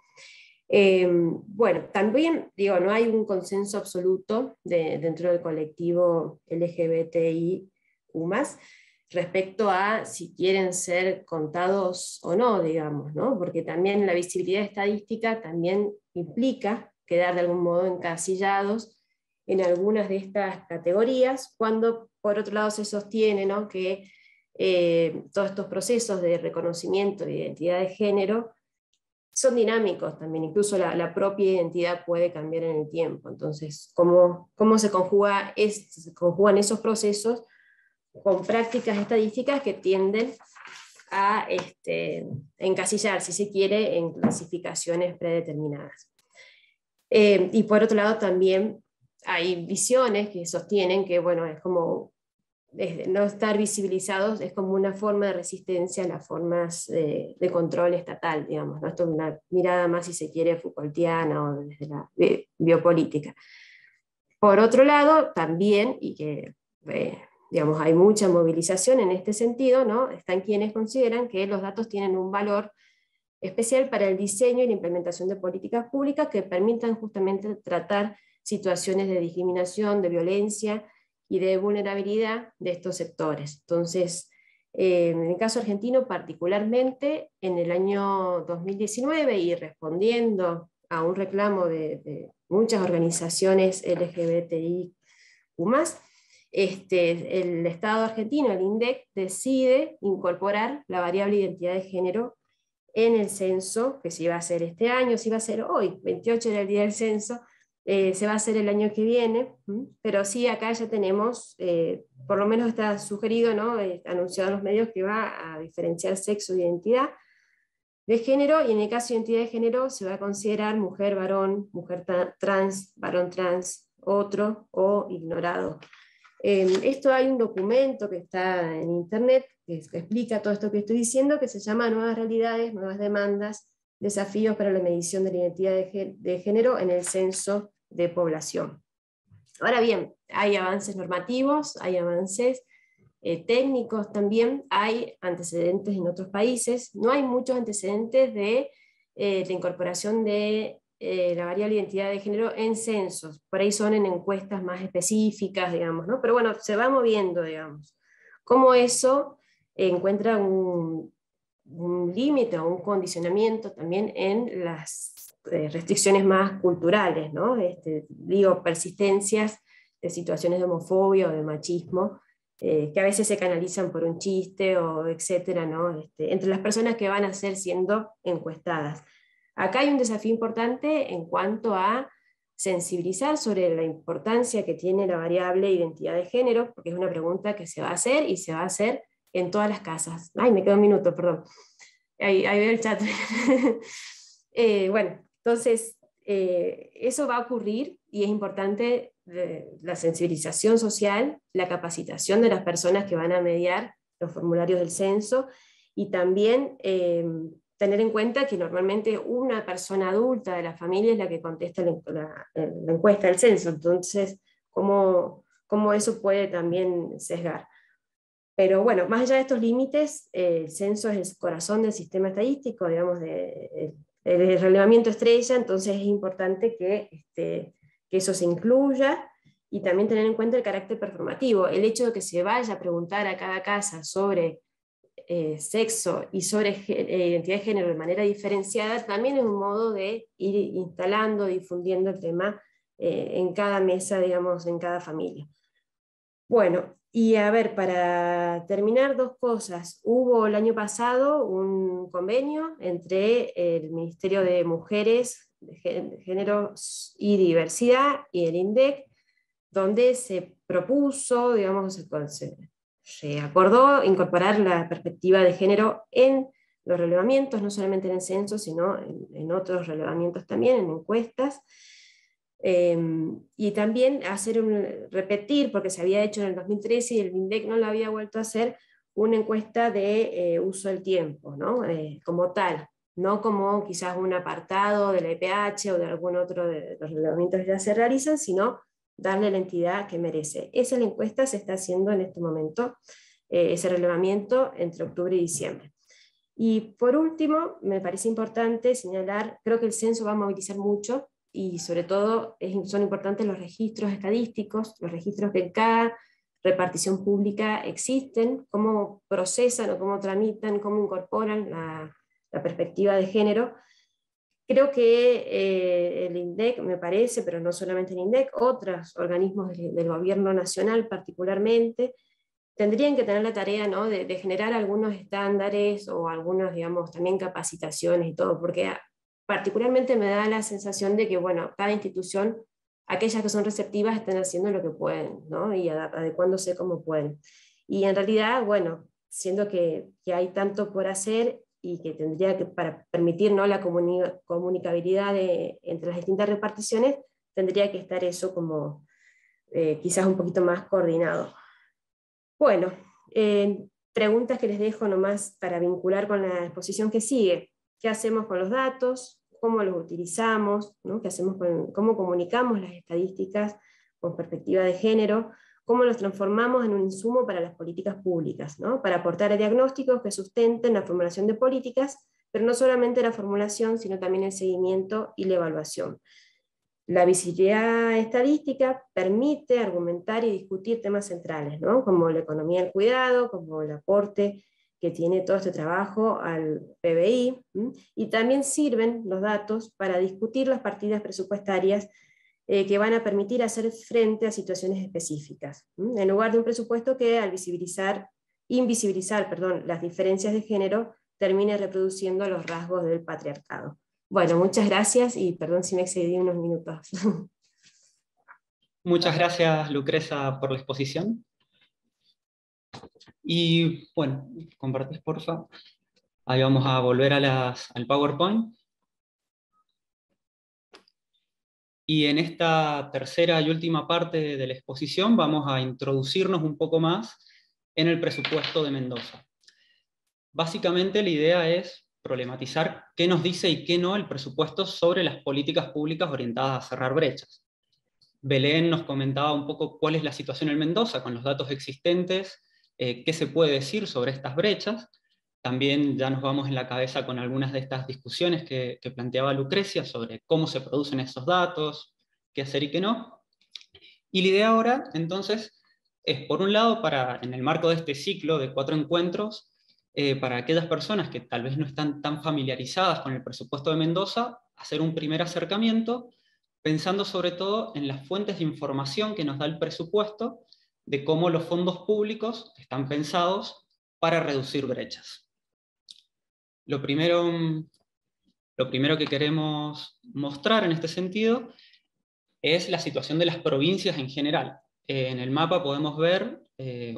Bueno, también digo, no hay un consenso absoluto dentro del colectivo LGBTIQ+, respecto a si quieren ser contados o no, digamos, ¿no? Porque también la visibilidad estadística también implica quedar de algún modo encasillados en algunas de estas categorías, cuando por otro lado se sostiene, ¿no?, que todos estos procesos de reconocimiento de identidad de género son dinámicos también, incluso la propia identidad puede cambiar en el tiempo. Entonces, ¿cómo se conjugan esos procesos con prácticas estadísticas que tienden a encasillar, si se quiere, en clasificaciones predeterminadas? Y por otro lado también hay visiones que sostienen que, bueno, es como no estar visibilizados es como una forma de resistencia a las formas de control estatal, digamos, ¿no? Esto es una mirada más, si se quiere, Foucaultiana o desde la biopolítica. Por otro lado, también, y que digamos, hay mucha movilización en este sentido, ¿no?, están quienes consideran que los datos tienen un valor especial para el diseño y la implementación de políticas públicas que permitan justamente tratar situaciones de discriminación, de violencia y de vulnerabilidad de estos sectores. Entonces, en el caso argentino particularmente, en el año 2019, y respondiendo a un reclamo de muchas organizaciones LGBTIQ+, el Estado argentino, el INDEC, decide incorporar la variable identidad de género en el censo, que se iba a hacer este año, se iba a hacer hoy, 28 era el día del censo, se va a hacer el año que viene, pero sí acá ya tenemos, por lo menos está sugerido, ¿no?, anunciado en los medios, que va a diferenciar sexo e identidad de género, y en el caso de identidad de género se va a considerar mujer, varón, mujer trans, varón trans, otro o ignorado. Esto hay un documento que está en internet que explica todo esto que estoy diciendo, que se llama Nuevas realidades, nuevas demandas, desafíos para la medición de la identidad de género en el censo de población. Ahora bien, hay avances normativos, hay avances técnicos también, hay antecedentes en otros países, no hay muchos antecedentes de la incorporación de la variable identidad de género en censos, por ahí son en encuestas más específicas, digamos, ¿no? Pero bueno, se va moviendo, digamos. Cómo eso encuentra un límite o un condicionamiento también en las restricciones más culturales, ¿no? Digo, persistencias de situaciones de homofobia o de machismo, que a veces se canalizan por un chiste o etcétera, ¿no? Entre las personas que van a ser siendo encuestadas. Acá hay un desafío importante en cuanto a sensibilizar sobre la importancia que tiene la variable identidad de género, porque es una pregunta que se va a hacer y se va a hacer en todas las casas. Ay, me quedó un minuto, perdón. Ahí veo el chat. Bueno, entonces, eso va a ocurrir y es importante la sensibilización social, la capacitación de las personas que van a mediar los formularios del censo, y también tener en cuenta que normalmente una persona adulta de la familia es la que contesta la encuesta del censo, entonces cómo eso puede también sesgar. Pero bueno, más allá de estos límites, el censo es el corazón del sistema estadístico, digamos, el relevamiento estrella, entonces es importante que que eso se incluya, y también tener en cuenta el carácter performativo. El hecho de que se vaya a preguntar a cada casa sobre sexo y sobre identidad de género de manera diferenciada, también es un modo de ir instalando, difundiendo el tema en cada mesa, digamos, en cada familia. Bueno, y a ver, para terminar, dos cosas. Hubo el año pasado un convenio entre el Ministerio de Mujeres, de Género y Diversidad y el INDEC, donde se propuso, digamos, se acordó incorporar la perspectiva de género en los relevamientos, no solamente en el censo, sino en otros relevamientos también, en encuestas. Y también repetir, porque se había hecho en el 2013 y el INDEC no lo había vuelto a hacer, una encuesta de uso del tiempo, ¿no? Como tal, no como quizás un apartado de la EPH o de algún otro de los relevamientos que ya se realizan, sino darle la entidad que merece. Esa la encuesta se está haciendo en este momento, ese relevamiento entre octubre y diciembre. Y por último, me parece importante señalar, creo que el censo va a movilizar mucho, y sobre todo son importantes los registros estadísticos, los registros que en cada repartición pública existen, cómo procesan o cómo tramitan, cómo incorporan la perspectiva de género. Creo que el INDEC, me parece, pero no solamente el INDEC, otros organismos del gobierno nacional particularmente, tendrían que tener la tarea, ¿no?, de generar algunos estándares o algunos, digamos, también capacitaciones y todo, porque particularmente me da la sensación de que, bueno, cada institución, aquellas que son receptivas, están haciendo lo que pueden, ¿no?, y adecuándose como pueden. Y en realidad, bueno, siendo que hay tanto por hacer, y que tendría que, para permitir, ¿no?, la comunicabilidad entre las distintas reparticiones, tendría que estar eso como quizás un poquito más coordinado. Bueno, preguntas que les dejo nomás para vincular con la exposición que sigue. ¿Qué hacemos con los datos? ¿Cómo los utilizamos? ¿No? ¿Qué hacemos cómo comunicamos las estadísticas con perspectiva de género? ¿Cómo los transformamos en un insumo para las políticas públicas, ¿no?, para aportar diagnósticos que sustenten la formulación de políticas, pero no solamente la formulación, sino también el seguimiento y la evaluación? La visibilidad estadística permite argumentar y discutir temas centrales, ¿no?, como la economía del cuidado, como el aporte que tiene todo este trabajo al PBI, y también sirven los datos para discutir las partidas presupuestarias que van a permitir hacer frente a situaciones específicas, en lugar de un presupuesto que al invisibilizar las diferencias de género termine reproduciendo los rasgos del patriarcado. Bueno, muchas gracias y perdón si me excedí unos minutos. Muchas gracias, Lucrecia, por la exposición. Y bueno, compartís, por favor. Ahí vamos a volver al PowerPoint. Y en esta tercera y última parte de la exposición vamos a introducirnos un poco más en el presupuesto de Mendoza. Básicamente la idea es problematizar qué nos dice y qué no el presupuesto sobre las políticas públicas orientadas a cerrar brechas. Belén nos comentaba un poco cuál es la situación en Mendoza con los datos existentes, qué se puede decir sobre estas brechas. También ya nos vamos en la cabeza con algunas de estas discusiones que planteaba Lucrecia sobre cómo se producen esos datos, qué hacer y qué no. Y la idea ahora, entonces, es por un lado, en el marco de este ciclo de 4 encuentros, para aquellas personas que tal vez no están tan familiarizadas con el presupuesto de Mendoza, hacer un primer acercamiento, pensando sobre todo en las fuentes de información que nos da el presupuesto, de cómo los fondos públicos están pensados para reducir brechas. Lo primero que queremos mostrar en este sentido es la situación de las provincias en general. En el mapa podemos ver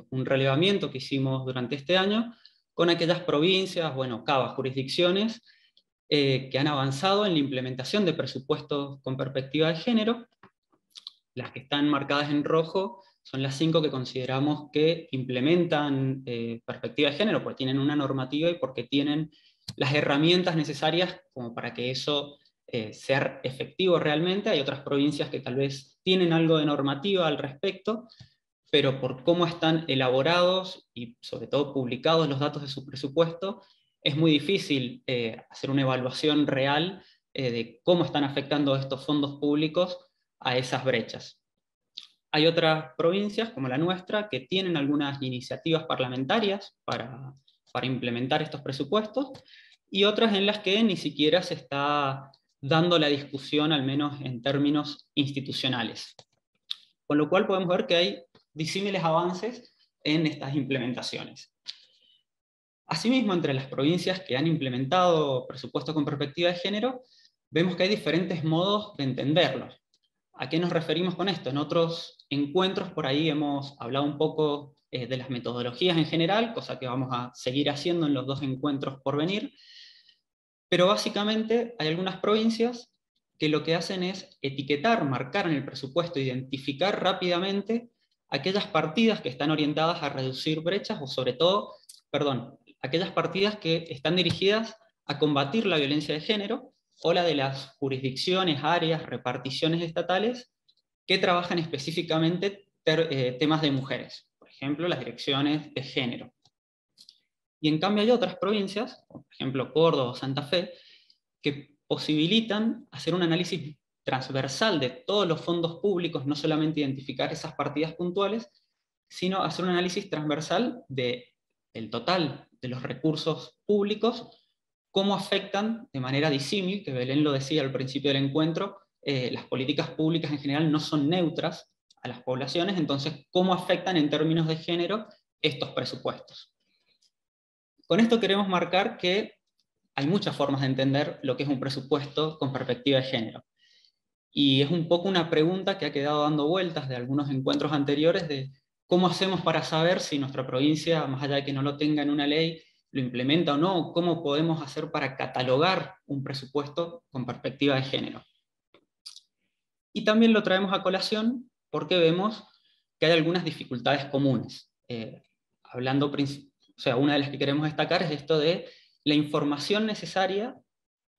un relevamiento que hicimos durante este año con aquellas provincias, cada jurisdicciones, que han avanzado en la implementación de presupuestos con perspectiva de género. Las que están marcadas en rojo son las 5 que consideramos que implementan perspectiva de género, porque tienen una normativa y porque tienen las herramientas necesarias como para que eso sea efectivo realmente. Hay otras provincias que tal vez tienen algo de normativa al respecto, pero por cómo están elaborados y sobre todo publicados los datos de su presupuesto, es muy difícil hacer una evaluación real de cómo están afectando estos fondos públicos a esas brechas. Hay otras provincias, como la nuestra, que tienen algunas iniciativas parlamentarias para implementar estos presupuestos, y otras en las que ni siquiera se está dando la discusión, al menos en términos institucionales. Con lo cual podemos ver que hay disímiles avances en estas implementaciones. Asimismo, entre las provincias que han implementado presupuestos con perspectiva de género, vemos que hay diferentes modos de entenderlos. ¿A qué nos referimos con esto? En otros encuentros por ahí hemos hablado un poco de las metodologías en general, cosa que vamos a seguir haciendo en los 2 encuentros por venir, pero básicamente hay algunas provincias que lo que hacen es etiquetar, marcar en el presupuesto, identificar rápidamente aquellas partidas que están orientadas a reducir brechas, o sobre todo, aquellas partidas que están dirigidas a combatir la violencia de género, o la de las jurisdicciones, áreas, reparticiones estatales que trabajan específicamente temas de mujeres, por ejemplo, las direcciones de género. Y en cambio hay otras provincias, por ejemplo Córdoba o Santa Fe, que posibilitan hacer un análisis transversal de todos los fondos públicos, no solamente identificar esas partidas puntuales, sino hacer un análisis transversal del total de los recursos públicos, cómo afectan de manera disímil, que Belén lo decía al principio del encuentro, las políticas públicas en general no son neutras a las poblaciones, entonces cómo afectan en términos de género estos presupuestos. Con esto queremos marcar que hay muchas formas de entender lo que es un presupuesto con perspectiva de género. Y es un poco una pregunta que ha quedado dando vueltas de algunos encuentros anteriores de cómo hacemos para saber si nuestra provincia, más allá de que no lo tenga en una ley, lo implementa o no, cómo podemos hacer para catalogar un presupuesto con perspectiva de género. Y también lo traemos a colación porque vemos que hay algunas dificultades comunes. Una de las que queremos destacar es esto de la información necesaria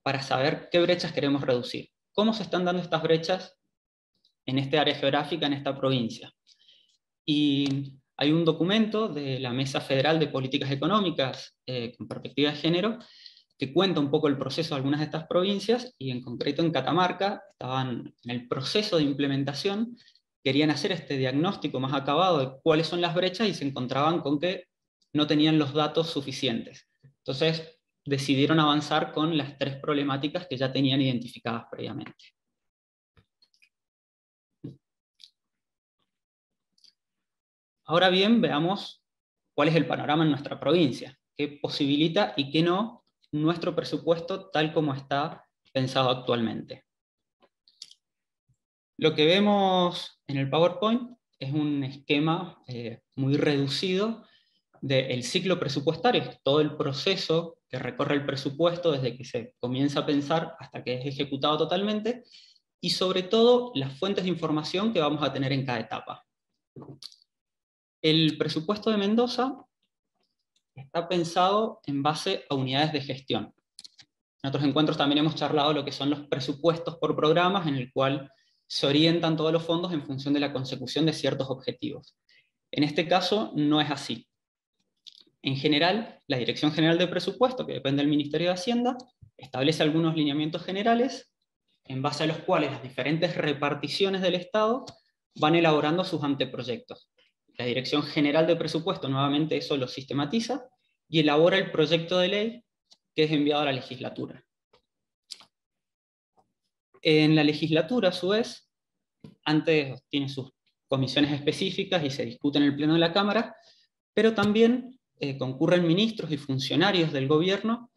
para saber qué brechas queremos reducir. ¿Cómo se están dando estas brechas en esta área geográfica, en esta provincia? Y hay un documento de la Mesa Federal de Políticas Económicas con perspectiva de género que cuenta un poco el proceso de algunas de estas provincias, y en concreto en Catamarca estaban en el proceso de implementación, querían hacer este diagnóstico más acabado de cuáles son las brechas y se encontraban con que no tenían los datos suficientes. Entonces decidieron avanzar con las 3 problemáticas que ya tenían identificadas previamente. Ahora bien, veamos cuál es el panorama en nuestra provincia, qué posibilita y qué no nuestro presupuesto tal como está pensado actualmente. Lo que vemos en el PowerPoint es un esquema muy reducido del ciclo presupuestario, todo el proceso que recorre el presupuesto desde que se comienza a pensar hasta que es ejecutado totalmente, y sobre todo las fuentes de información que vamos a tener en cada etapa. El presupuesto de Mendoza está pensado en base a unidades de gestión. En otros encuentros también hemos charlado lo que son los presupuestos por programas, en el cual se orientan todos los fondos en función de la consecución de ciertos objetivos. En este caso no es así. En general, la Dirección General de Presupuesto, que depende del Ministerio de Hacienda, establece algunos lineamientos generales en base a los cuales las diferentes reparticiones del Estado van elaborando sus anteproyectos. La Dirección General de Presupuesto nuevamente eso lo sistematiza y elabora el proyecto de ley que es enviado a la legislatura. En la legislatura, a su vez, antes tiene sus comisiones específicas y se discute en el Pleno de la Cámara, pero también concurren ministros y funcionarios del gobierno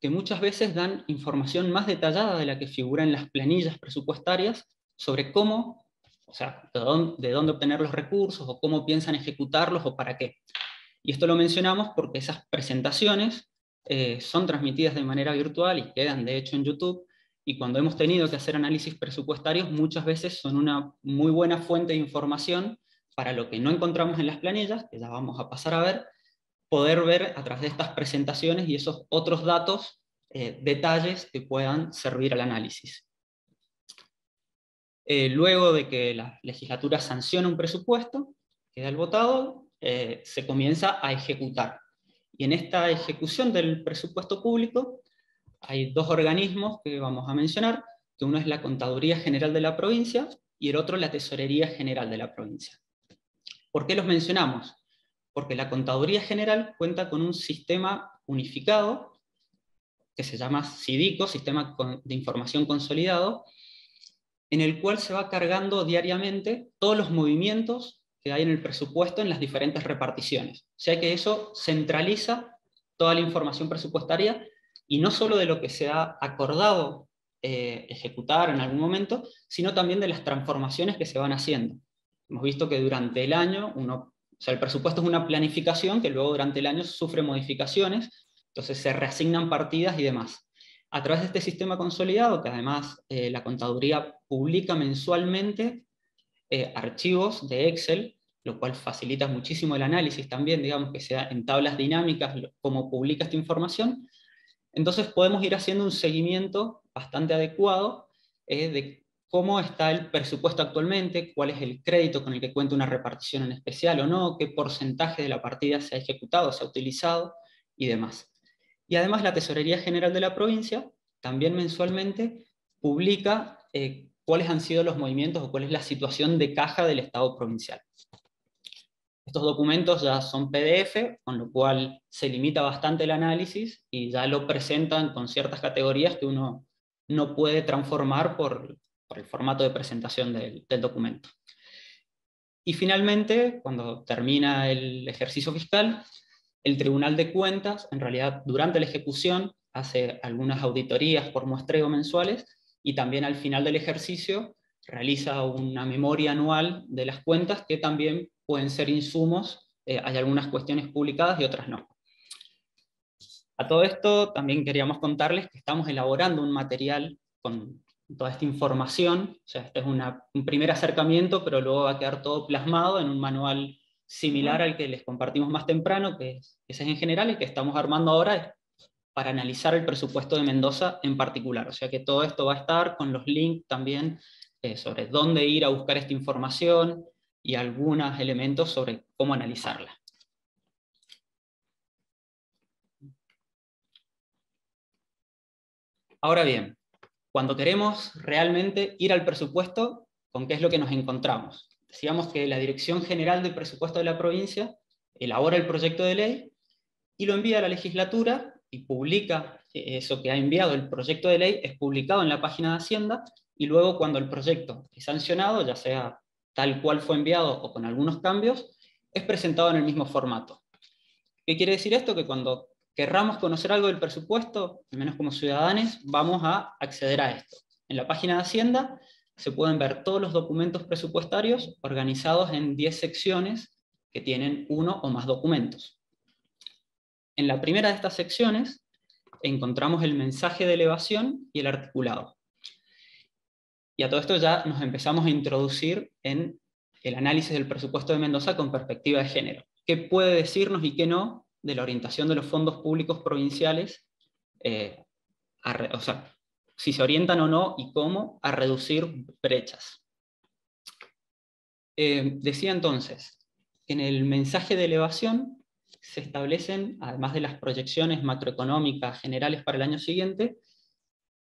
que muchas veces dan información más detallada de la que figura en las planillas presupuestarias sobre cómo, de dónde obtener los recursos, o cómo piensan ejecutarlos, o para qué. Y esto lo mencionamos porque esas presentaciones son transmitidas de manera virtual y quedan de hecho en YouTube, y cuando hemos tenido que hacer análisis presupuestarios muchas veces son una muy buena fuente de información para lo que no encontramos en las planillas, que ya vamos a pasar a ver, poder ver a través de estas presentaciones y esos otros datos, detalles que puedan servir al análisis. Luego de que la legislatura sanciona un presupuesto, queda el votado, se comienza a ejecutar. Y en esta ejecución del presupuesto público hay 2 organismos que vamos a mencionar, que uno es la Contaduría General de la Provincia, y el otro la Tesorería General de la provincia. ¿Por qué los mencionamos? Porque la Contaduría General cuenta con un sistema unificado que se llama SIDICO, Sistema de Información Consolidado, en el cual se va cargando diariamente todos los movimientos que hay en el presupuesto en las diferentes reparticiones. O sea que eso centraliza toda la información presupuestaria, y no solo de lo que se ha acordado ejecutar en algún momento, sino también de las transformaciones que se van haciendo. Hemos visto que durante el año, o sea, el presupuesto es una planificación que luego durante el año sufre modificaciones, entonces se reasignan partidas y demás. A través de este sistema consolidado, que además la contaduría publica mensualmente archivos de Excel, lo cual facilita muchísimo el análisis también, digamos que sea en tablas dinámicas como publica esta información, entonces podemos ir haciendo un seguimiento bastante adecuado de cómo está el presupuesto actualmente, cuál es el crédito con el que cuenta una repartición en especial o no, qué porcentaje de la partida se ha ejecutado, se ha utilizado y demás. Y además la Tesorería General de la provincia también mensualmente publica cuáles han sido los movimientos o cuál es la situación de caja del Estado provincial. Estos documentos ya son PDF, con lo cual se limita bastante el análisis y ya lo presentan con ciertas categorías que uno no puede transformar por el formato de presentación del documento. Y finalmente, cuando termina el ejercicio fiscal, el Tribunal de Cuentas, en realidad durante la ejecución, hace algunas auditorías por muestreo mensuales, y también al final del ejercicio realiza una memoria anual de las cuentas que también pueden ser insumos, hay algunas cuestiones publicadas y otras no. A todo esto también queríamos contarles que estamos elaborando un material con toda esta información, o sea, este es un primer acercamiento, pero luego va a quedar todo plasmado en un manual similar al que les compartimos más temprano, que ese es en general, el que estamos armando ahora es para analizar el presupuesto de Mendoza en particular. O sea que todo esto va a estar con los links también sobre dónde ir a buscar esta información y algunos elementos sobre cómo analizarla. Ahora bien, cuando queremos realmente ir al presupuesto, ¿con qué es lo que nos encontramos? Decíamos que la Dirección General del Presupuesto de la provincia elabora el proyecto de ley y lo envía a la legislatura y publica eso que ha enviado el proyecto de ley, es publicado en la página de Hacienda, y luego cuando el proyecto es sancionado, ya sea tal cual fue enviado o con algunos cambios, es presentado en el mismo formato. ¿Qué quiere decir esto? Que cuando querramos conocer algo del presupuesto, al menos como ciudadanos, vamos a acceder a esto. En la página de Hacienda se pueden ver todos los documentos presupuestarios organizados en 10 secciones que tienen uno o más documentos. En la primera de estas secciones encontramos el mensaje de elevación y el articulado. Y a todo esto ya nos empezamos a introducir en el análisis del presupuesto de Mendoza con perspectiva de género. ¿Qué puede decirnos y qué no de la orientación de los fondos públicos provinciales? O sea, si se orientan o no y cómo a reducir brechas. Decía entonces, en el mensaje de elevación se establecen, además de las proyecciones macroeconómicas generales para el año siguiente,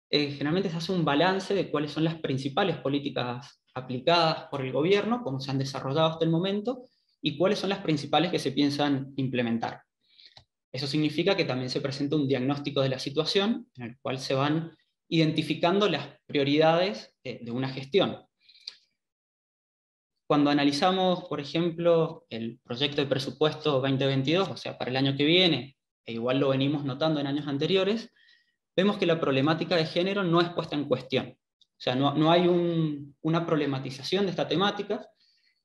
generalmente se hace un balance de cuáles son las principales políticas aplicadas por el gobierno, cómo se han desarrollado hasta el momento, y cuáles son las principales que se piensan implementar. Eso significa que también se presenta un diagnóstico de la situación, en el cual se van identificando las prioridades de una gestión. Cuando analizamos, por ejemplo, el proyecto de presupuesto 2022, o sea, para el año que viene, e igual lo venimos notando en años anteriores, vemos que la problemática de género no es puesta en cuestión. O sea, no hay una problematización de esta temática.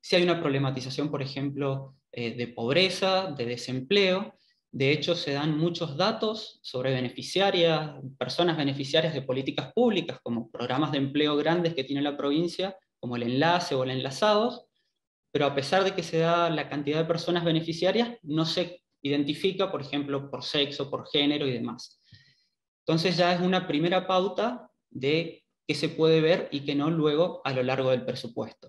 Sí hay una problematización, por ejemplo, de pobreza, de desempleo. De hecho, se dan muchos datos sobre beneficiarias, personas beneficiarias de políticas públicas, como programas de empleo grandes que tiene la provincia, como el Enlace o el Enlazados, pero a pesar de que se da la cantidad de personas beneficiarias, no se identifica, por ejemplo, por sexo, por género y demás. Entonces ya es una primera pauta de qué se puede ver y qué no luego a lo largo del presupuesto.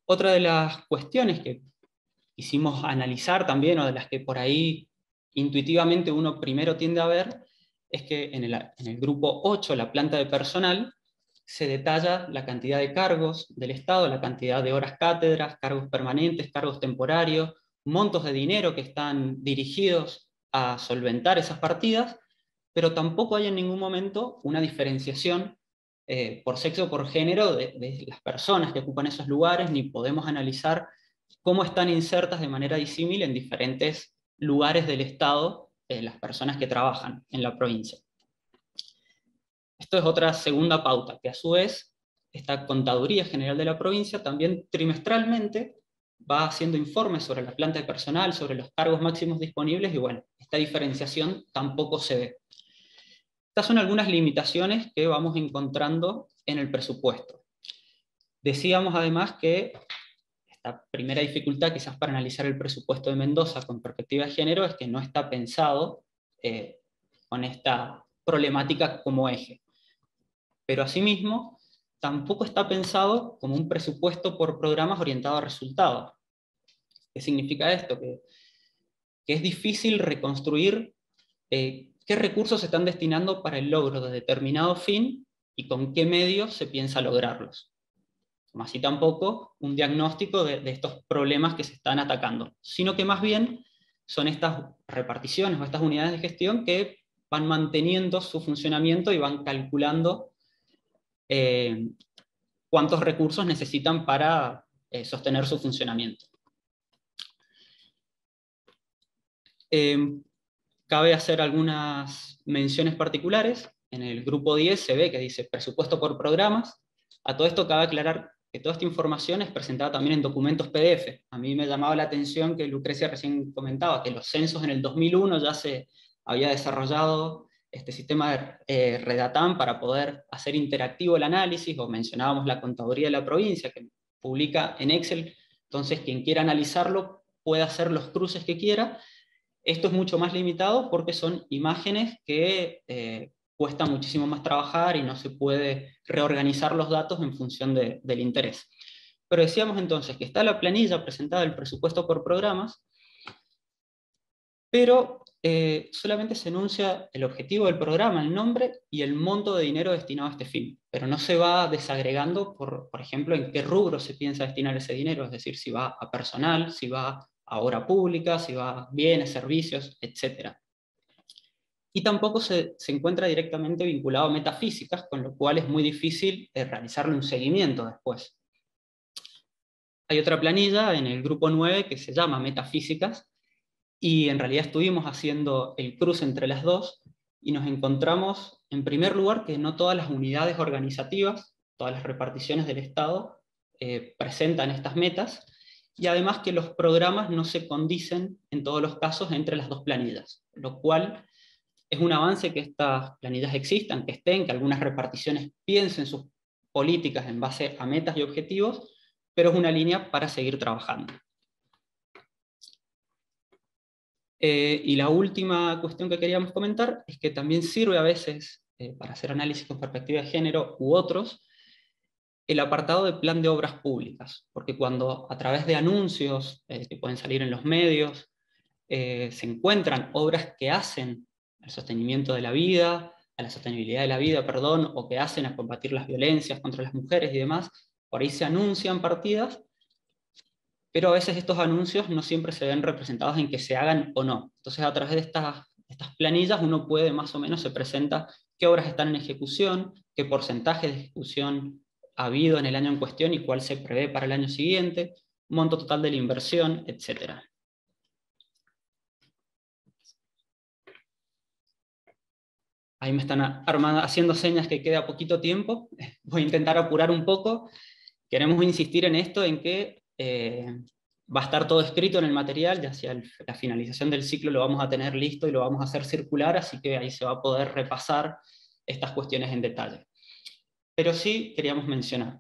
Otra de las cuestiones que quisimos analizar también, o de las que por ahí intuitivamente uno primero tiende a ver, es que en el grupo 8, la planta de personal, se detalla la cantidad de cargos del Estado, la cantidad de horas cátedras, cargos permanentes, cargos temporarios, montos de dinero que están dirigidos a solventar esas partidas, pero tampoco hay en ningún momento una diferenciación por sexo o por género de las personas que ocupan esos lugares, ni podemos analizar cómo están insertas de manera disímil en diferentes lugares del Estado las personas que trabajan en la provincia. Esto es otra segunda pauta, que a su vez esta Contaduría General de la provincia también trimestralmente va haciendo informes sobre la planta de personal, sobre los cargos máximos disponibles, y bueno, esta diferenciación tampoco se ve. Estas son algunas limitaciones que vamos encontrando en el presupuesto. Decíamos además que esta primera dificultad quizás para analizar el presupuesto de Mendoza con perspectiva de género es que no está pensado con esta problemática como eje. Pero asimismo, tampoco está pensado como un presupuesto por programas orientado a resultados. ¿Qué significa esto? Que es difícil reconstruir qué recursos se están destinando para el logro de determinado fin y con qué medios se piensa lograrlos. Como así tampoco un diagnóstico de estos problemas que se están atacando, sino que más bien son estas reparticiones o estas unidades de gestión que van manteniendo su funcionamiento y van calculando cuántos recursos necesitan para sostener su funcionamiento. Cabe hacer algunas menciones particulares. En el grupo 10 se ve que dice presupuesto por programas. A todo esto cabe aclarar que toda esta información es presentada también en documentos PDF. A mí me llamaba la atención que Lucrecia recién comentaba que los censos en el 2001 ya se había desarrollado este sistema de Redatam para poder hacer interactivo el análisis, o mencionábamos la Contaduría de la provincia que publica en Excel, entonces quien quiera analizarlo puede hacer los cruces que quiera. Esto es mucho más limitado porque son imágenes que cuesta muchísimo más trabajar y no se puede reorganizar los datos en función del interés. Pero decíamos entonces que está la planilla presentada del presupuesto por programas, pero solamente se enuncia el objetivo del programa, el nombre y el monto de dinero destinado a este fin, pero no se va desagregando, por ejemplo, en qué rubro se piensa destinar ese dinero, es decir, si va a personal, si va a obra pública, si va a bienes, servicios, etc. Y tampoco se encuentra directamente vinculado a metafísicas, con lo cual es muy difícil realizarle un seguimiento después. Hay otra planilla en el grupo 9 que se llama Metafísicas, y en realidad estuvimos haciendo el cruce entre las dos, y nos encontramos, en primer lugar, que no todas las unidades organizativas, todas las reparticiones del Estado, presentan estas metas, y además que los programas no se condicen en todos los casos entre las dos planillas, lo cual es un avance que estas planillas existan, que estén, que algunas reparticiones piensen sus políticas en base a metas y objetivos, pero es una línea para seguir trabajando. Y la última cuestión que queríamos comentar es que también sirve a veces, para hacer análisis con perspectiva de género u otros, el apartado de plan de obras públicas, porque cuando a través de anuncios que pueden salir en los medios, se encuentran obras que hacen al sostenimiento de la vida, a la sostenibilidad de la vida, perdón, o que hacen a combatir las violencias contra las mujeres y demás, por ahí se anuncian partidas, pero a veces estos anuncios no siempre se ven representados en que se hagan o no. Entonces a través de estas planillas uno puede más o menos se presenta qué obras están en ejecución, qué porcentaje de ejecución ha habido en el año en cuestión y cuál se prevé para el año siguiente, monto total de la inversión, etc. Ahí me están haciendo señas que queda poquito tiempo. Voy a intentar apurar un poco. Queremos insistir en esto, en que va a estar todo escrito en el material, ya hacia la finalización del ciclo lo vamos a tener listo y lo vamos a hacer circular, así que ahí se va a poder repasar estas cuestiones en detalle. Pero sí queríamos mencionar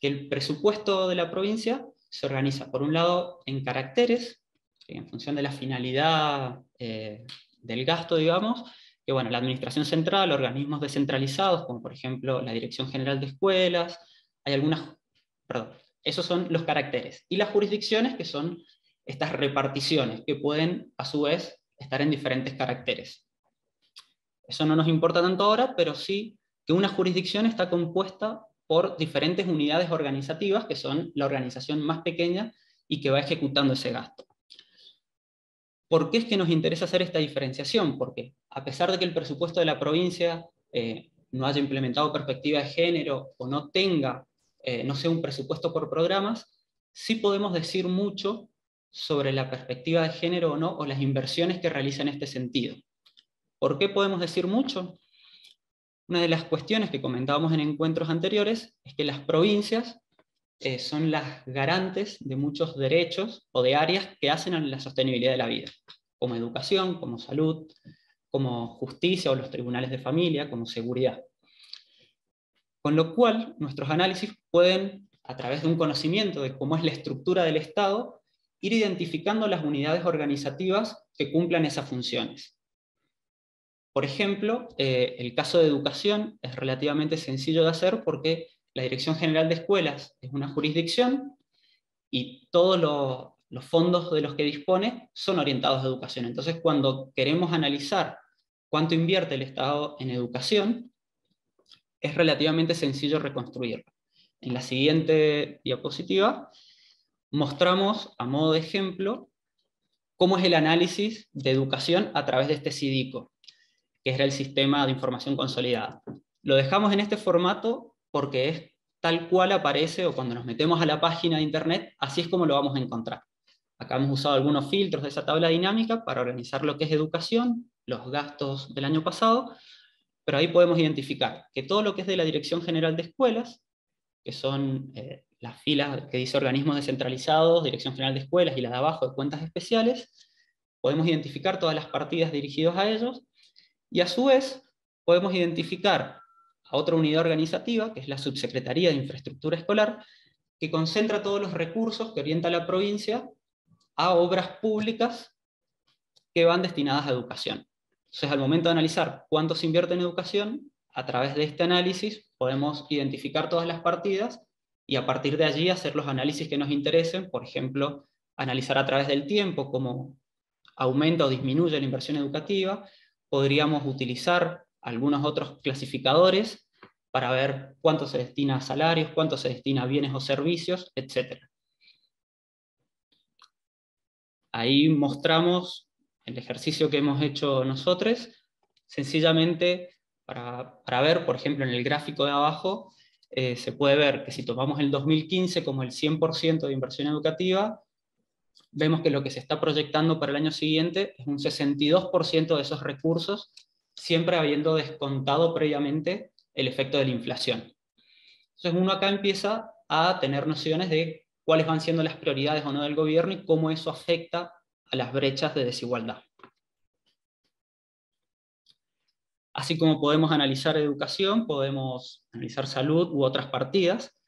que el presupuesto de la provincia se organiza, por un lado, en caracteres, en función de la finalidad del gasto, digamos, que bueno, la administración central, organismos descentralizados, como por ejemplo la Dirección General de Escuelas, hay algunas, perdón, esos son los caracteres, y las jurisdicciones, que son estas reparticiones, que pueden a su vez estar en diferentes caracteres. Eso no nos importa tanto ahora, pero sí que una jurisdicción está compuesta por diferentes unidades organizativas, que son la organización más pequeña y que va ejecutando ese gasto. ¿Por qué es que nos interesa hacer esta diferenciación? Porque a pesar de que el presupuesto de la provincia no haya implementado perspectiva de género o no tenga, no sea un presupuesto por programas, sí podemos decir mucho sobre la perspectiva de género o no, o las inversiones que realiza en este sentido. ¿Por qué podemos decir mucho? Una de las cuestiones que comentábamos en encuentros anteriores es que las provincias son las garantes de muchos derechos o de áreas que hacen a la sostenibilidad de la vida, como educación, como salud, como justicia o los tribunales de familia, como seguridad. Con lo cual, nuestros análisis pueden, a través de un conocimiento de cómo es la estructura del Estado, ir identificando las unidades organizativas que cumplan esas funciones. Por ejemplo, el caso de educación es relativamente sencillo de hacer porque la Dirección General de Escuelas es una jurisdicción y todos los fondos de los que dispone son orientados a educación. Entonces, cuando queremos analizar cuánto invierte el Estado en educación, es relativamente sencillo reconstruirlo. En la siguiente diapositiva mostramos, a modo de ejemplo, cómo es el análisis de educación a través de este SIDICO, que es el Sistema de Información Consolidada. Lo dejamos en este formato porque es tal cual aparece, o cuando nos metemos a la página de internet, así es como lo vamos a encontrar. Acá hemos usado algunos filtros de esa tabla dinámica para organizar lo que es educación, los gastos del año pasado, pero ahí podemos identificar que todo lo que es de la Dirección General de Escuelas, que son las filas que dice organismos descentralizados, Dirección General de Escuelas, y la de abajo de cuentas especiales, podemos identificar todas las partidas dirigidas a ellos, y a su vez podemos identificar a otra unidad organizativa, que es la Subsecretaría de Infraestructura Escolar, que concentra todos los recursos que orienta la provincia a obras públicas que van destinadas a educación. Entonces, al momento de analizar cuánto se invierte en educación, a través de este análisis podemos identificar todas las partidas y a partir de allí hacer los análisis que nos interesen, por ejemplo, analizar a través del tiempo cómo aumenta o disminuye la inversión educativa. Podríamos utilizar algunos otros clasificadores para ver cuánto se destina a salarios, cuánto se destina a bienes o servicios, etc. Ahí mostramos el ejercicio que hemos hecho nosotros, sencillamente para ver, por ejemplo, en el gráfico de abajo, se puede ver que si tomamos el 2015 como el 100% de inversión educativa, vemos que lo que se está proyectando para el año siguiente es un 62% de esos recursos, siempre habiendo descontado previamente el efecto de la inflación. Entonces uno acá empieza a tener nociones de cuáles van siendo las prioridades o no del gobierno y cómo eso afecta a las brechas de desigualdad. Así como podemos analizar educación, podemos analizar salud u otras partidas,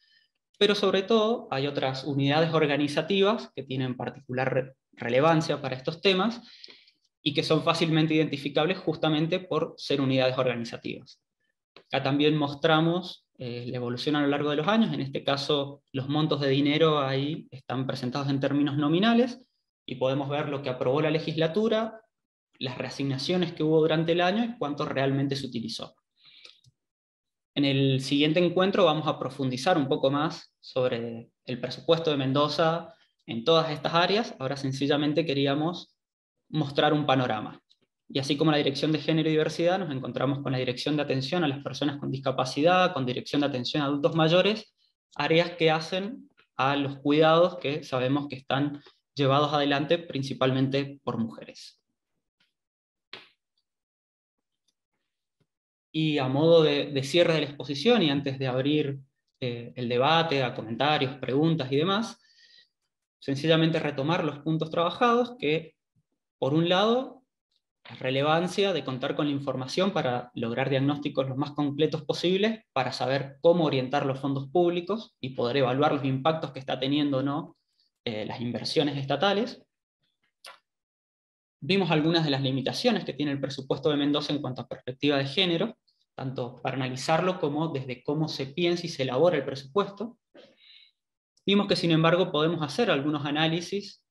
pero sobre todo hay otras unidades organizativas que tienen particular relevancia para estos temas y que son fácilmente identificables justamente por ser unidades organizativas. Acá también mostramos la evolución a lo largo de los años. En este caso, los montos de dinero ahí están presentados en términos nominales y podemos ver lo que aprobó la legislatura, las reasignaciones que hubo durante el año y cuánto realmente se utilizó. En el siguiente encuentro vamos a profundizar un poco más sobre el presupuesto de Mendoza en todas estas áreas. Ahora sencillamente queríamos mostrar un panorama. Y así como la Dirección de Género y Diversidad, nos encontramos con la Dirección de Atención a las Personas con Discapacidad, con Dirección de Atención a Adultos Mayores, áreas que hacen a los cuidados que sabemos que están llevados adelante principalmente por mujeres. Y a modo de cierre de la exposición, y antes de abrir el debate a comentarios, preguntas y demás, sencillamente retomar los puntos trabajados, que por un lado, la relevancia de contar con la información para lograr diagnósticos lo más completos posibles, para saber cómo orientar los fondos públicos y poder evaluar los impactos que está teniendo o no las inversiones estatales. Vimos algunas de las limitaciones que tiene el presupuesto de Mendoza en cuanto a perspectiva de género, tanto para analizarlo como desde cómo se piensa y se elabora el presupuesto. Vimos que sin embargo podemos hacer algunos análisis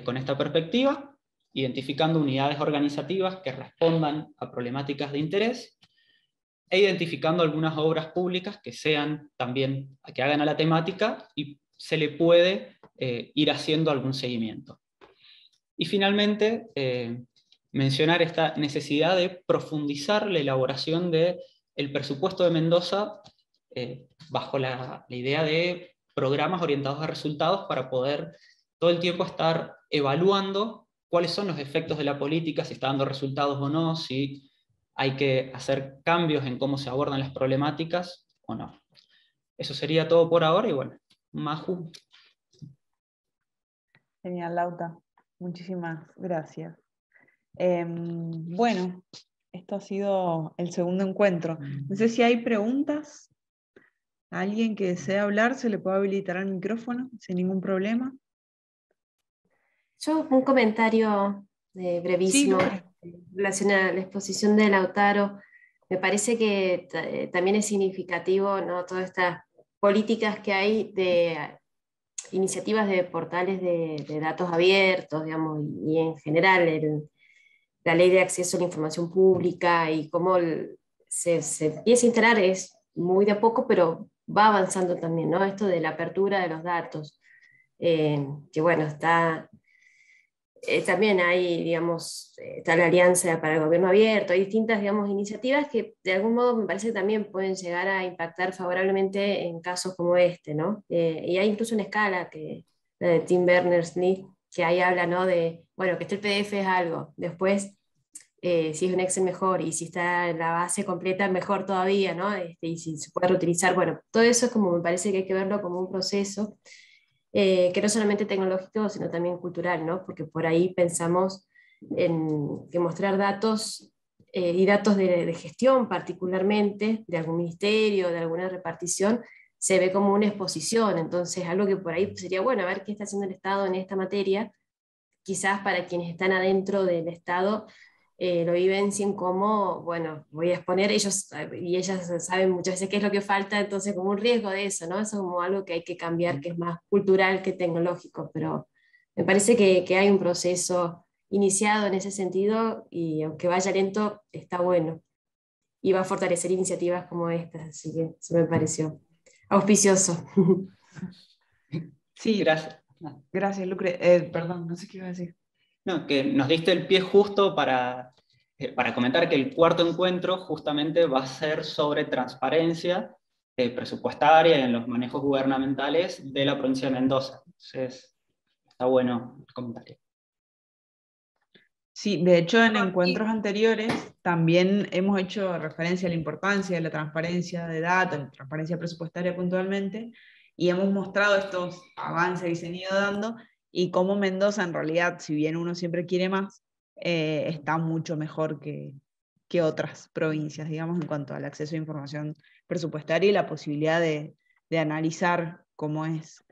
con esta perspectiva, identificando unidades organizativas que respondan a problemáticas de interés, e identificando algunas obras públicas que sean también, que hagan a la temática y se le puede ir haciendo algún seguimiento. Y finalmente, mencionar esta necesidad de profundizar la elaboración del presupuesto de Mendoza bajo la idea de programas orientados a resultados para poder todo el tiempo estar evaluando cuáles son los efectos de la política, si está dando resultados o no, si hay que hacer cambios en cómo se abordan las problemáticas o no. Eso sería todo por ahora y bueno, Maju. Genial, Lauta. Muchísimas gracias. Bueno, esto ha sido el segundo encuentro. No sé si hay preguntas. ¿A alguien que desea hablar se le puede habilitar el micrófono sin ningún problema? Yo un comentario brevísimo Sí, relacionado a la exposición de Lautaro. Me parece que también es significativo, ¿no?, todas estas políticas que hay de iniciativas de portales de datos abiertos, digamos, y en general la ley de acceso a la información pública y cómo se empieza a instalar, es muy de a poco, pero va avanzando también, ¿no? Esto de la apertura de los datos, que bueno, está... también hay, digamos, está la Alianza para el Gobierno Abierto, hay distintas, digamos, iniciativas que de algún modo me parece que también pueden llegar a impactar favorablemente en casos como este, ¿no? Y hay incluso una escala, la de Tim Berners-Lee, que ahí habla, ¿no?, de, bueno, que el PDF es algo, después, si es un Excel mejor, y si está en la base completa mejor todavía, ¿no? Y si se puede reutilizar, bueno, todo eso es como, me parece que hay que verlo como un proceso que no solamente tecnológico, sino también cultural, ¿no? Porque por ahí pensamos en que mostrar datos y datos de gestión particularmente, de algún ministerio, de alguna repartición, se ve como una exposición, entonces algo que por ahí sería bueno, a ver qué está haciendo el Estado en esta materia, quizás para quienes están adentro del Estado lo vivencien como, bueno, voy a exponer, ellos y ellas saben muchas veces qué es lo que falta, entonces como un riesgo de eso, ¿no? Eso es como algo que hay que cambiar, que es más cultural que tecnológico, pero me parece que hay un proceso iniciado en ese sentido y aunque vaya lento, está bueno. Y va a fortalecer iniciativas como estas, así que eso me pareció auspicioso. sí, Gracias. gracias, Lucre. Perdón, no sé qué iba a decir. No, que nos diste el pie justo para comentar que el cuarto encuentro justamente va a ser sobre transparencia presupuestaria en los manejos gubernamentales de la provincia de Mendoza. Entonces, está bueno el comentario. Sí, de hecho en Perdón, encuentros anteriores también hemos hecho referencia a la importancia de la transparencia de datos, la transparencia presupuestaria puntualmente, y hemos mostrado estos avances que se han ido dando y cómo Mendoza en realidad, si bien uno siempre quiere más, está mucho mejor que otras provincias, digamos, en cuanto al acceso a información presupuestaria y la posibilidad de analizar cómo es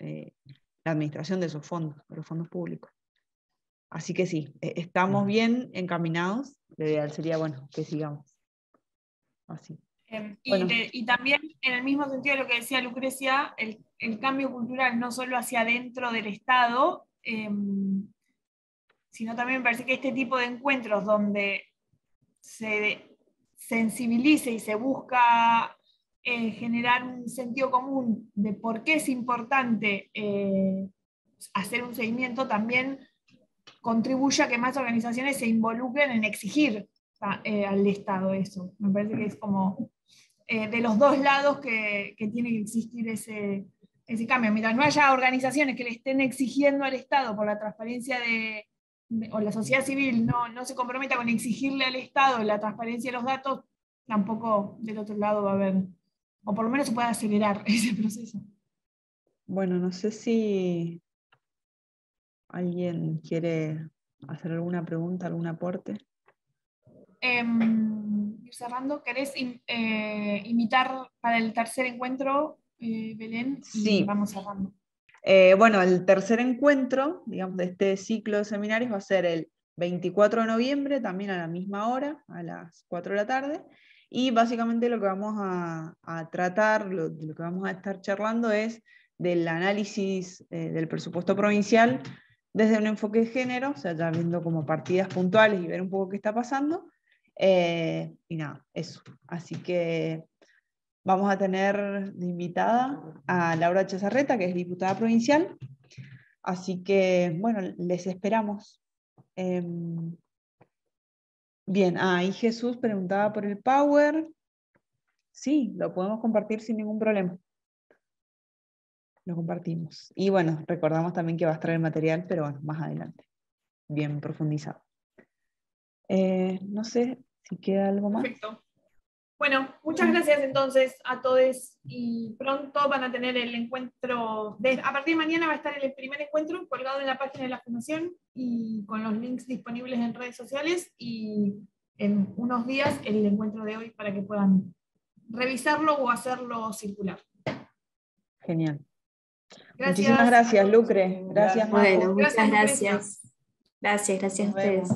la administración de esos fondos, de los fondos públicos. Así que sí, estamos bien encaminados. Lo ideal sería, bueno, que sigamos. Así. Bueno. Y también, en el mismo sentido de lo que decía Lucrecia, el cambio cultural no solo hacia adentro del Estado, sino también me parece que este tipo de encuentros donde se sensibilice y se busca generar un sentido común de por qué es importante hacer un seguimiento, también contribuye a que más organizaciones se involucren en exigir al Estado eso. Me parece que es como de los dos lados que tiene que existir ese cambio. Mientras no haya organizaciones que le estén exigiendo al Estado por la transparencia o la sociedad civil no se comprometa con exigirle al Estado la transparencia de los datos, tampoco del otro lado va a haber, o por lo menos se puede acelerar ese proceso. Bueno, no sé si alguien quiere hacer alguna pregunta, algún aporte. Ir cerrando, ¿querés invitar para el tercer encuentro, Belén? Sí. Y vamos cerrando. Bueno, el tercer encuentro, digamos, de este ciclo de seminarios va a ser el 24 de noviembre, también a la misma hora, a las 4 de la tarde, y básicamente lo que vamos a tratar, lo que vamos a estar charlando es del análisis del presupuesto provincial desde un enfoque de género, o sea, ya viendo como partidas puntuales y ver un poco qué está pasando, Y nada, eso. Así que vamos a tener de invitada a Laura Chazarreta, que es diputada provincial. Así que, bueno, les esperamos. Bien, y Jesús preguntaba por el Power. Sí, lo podemos compartir sin ningún problema. Lo compartimos. Y bueno, recordamos también que va a estar el material, pero bueno, más adelante. Bien profundizado. No sé si queda algo más. Perfecto. Bueno, muchas gracias entonces a todos y pronto van a tener el encuentro, a partir de mañana va a estar el primer encuentro colgado en la página de la Fundación y con los links disponibles en redes sociales y en unos días el encuentro de hoy para que puedan revisarlo o hacerlo circular. Genial. Gracias. Muchísimas gracias, Lucre. Gracias, Marco. Bueno, muchas Gracias. gracias. Gracias a ustedes.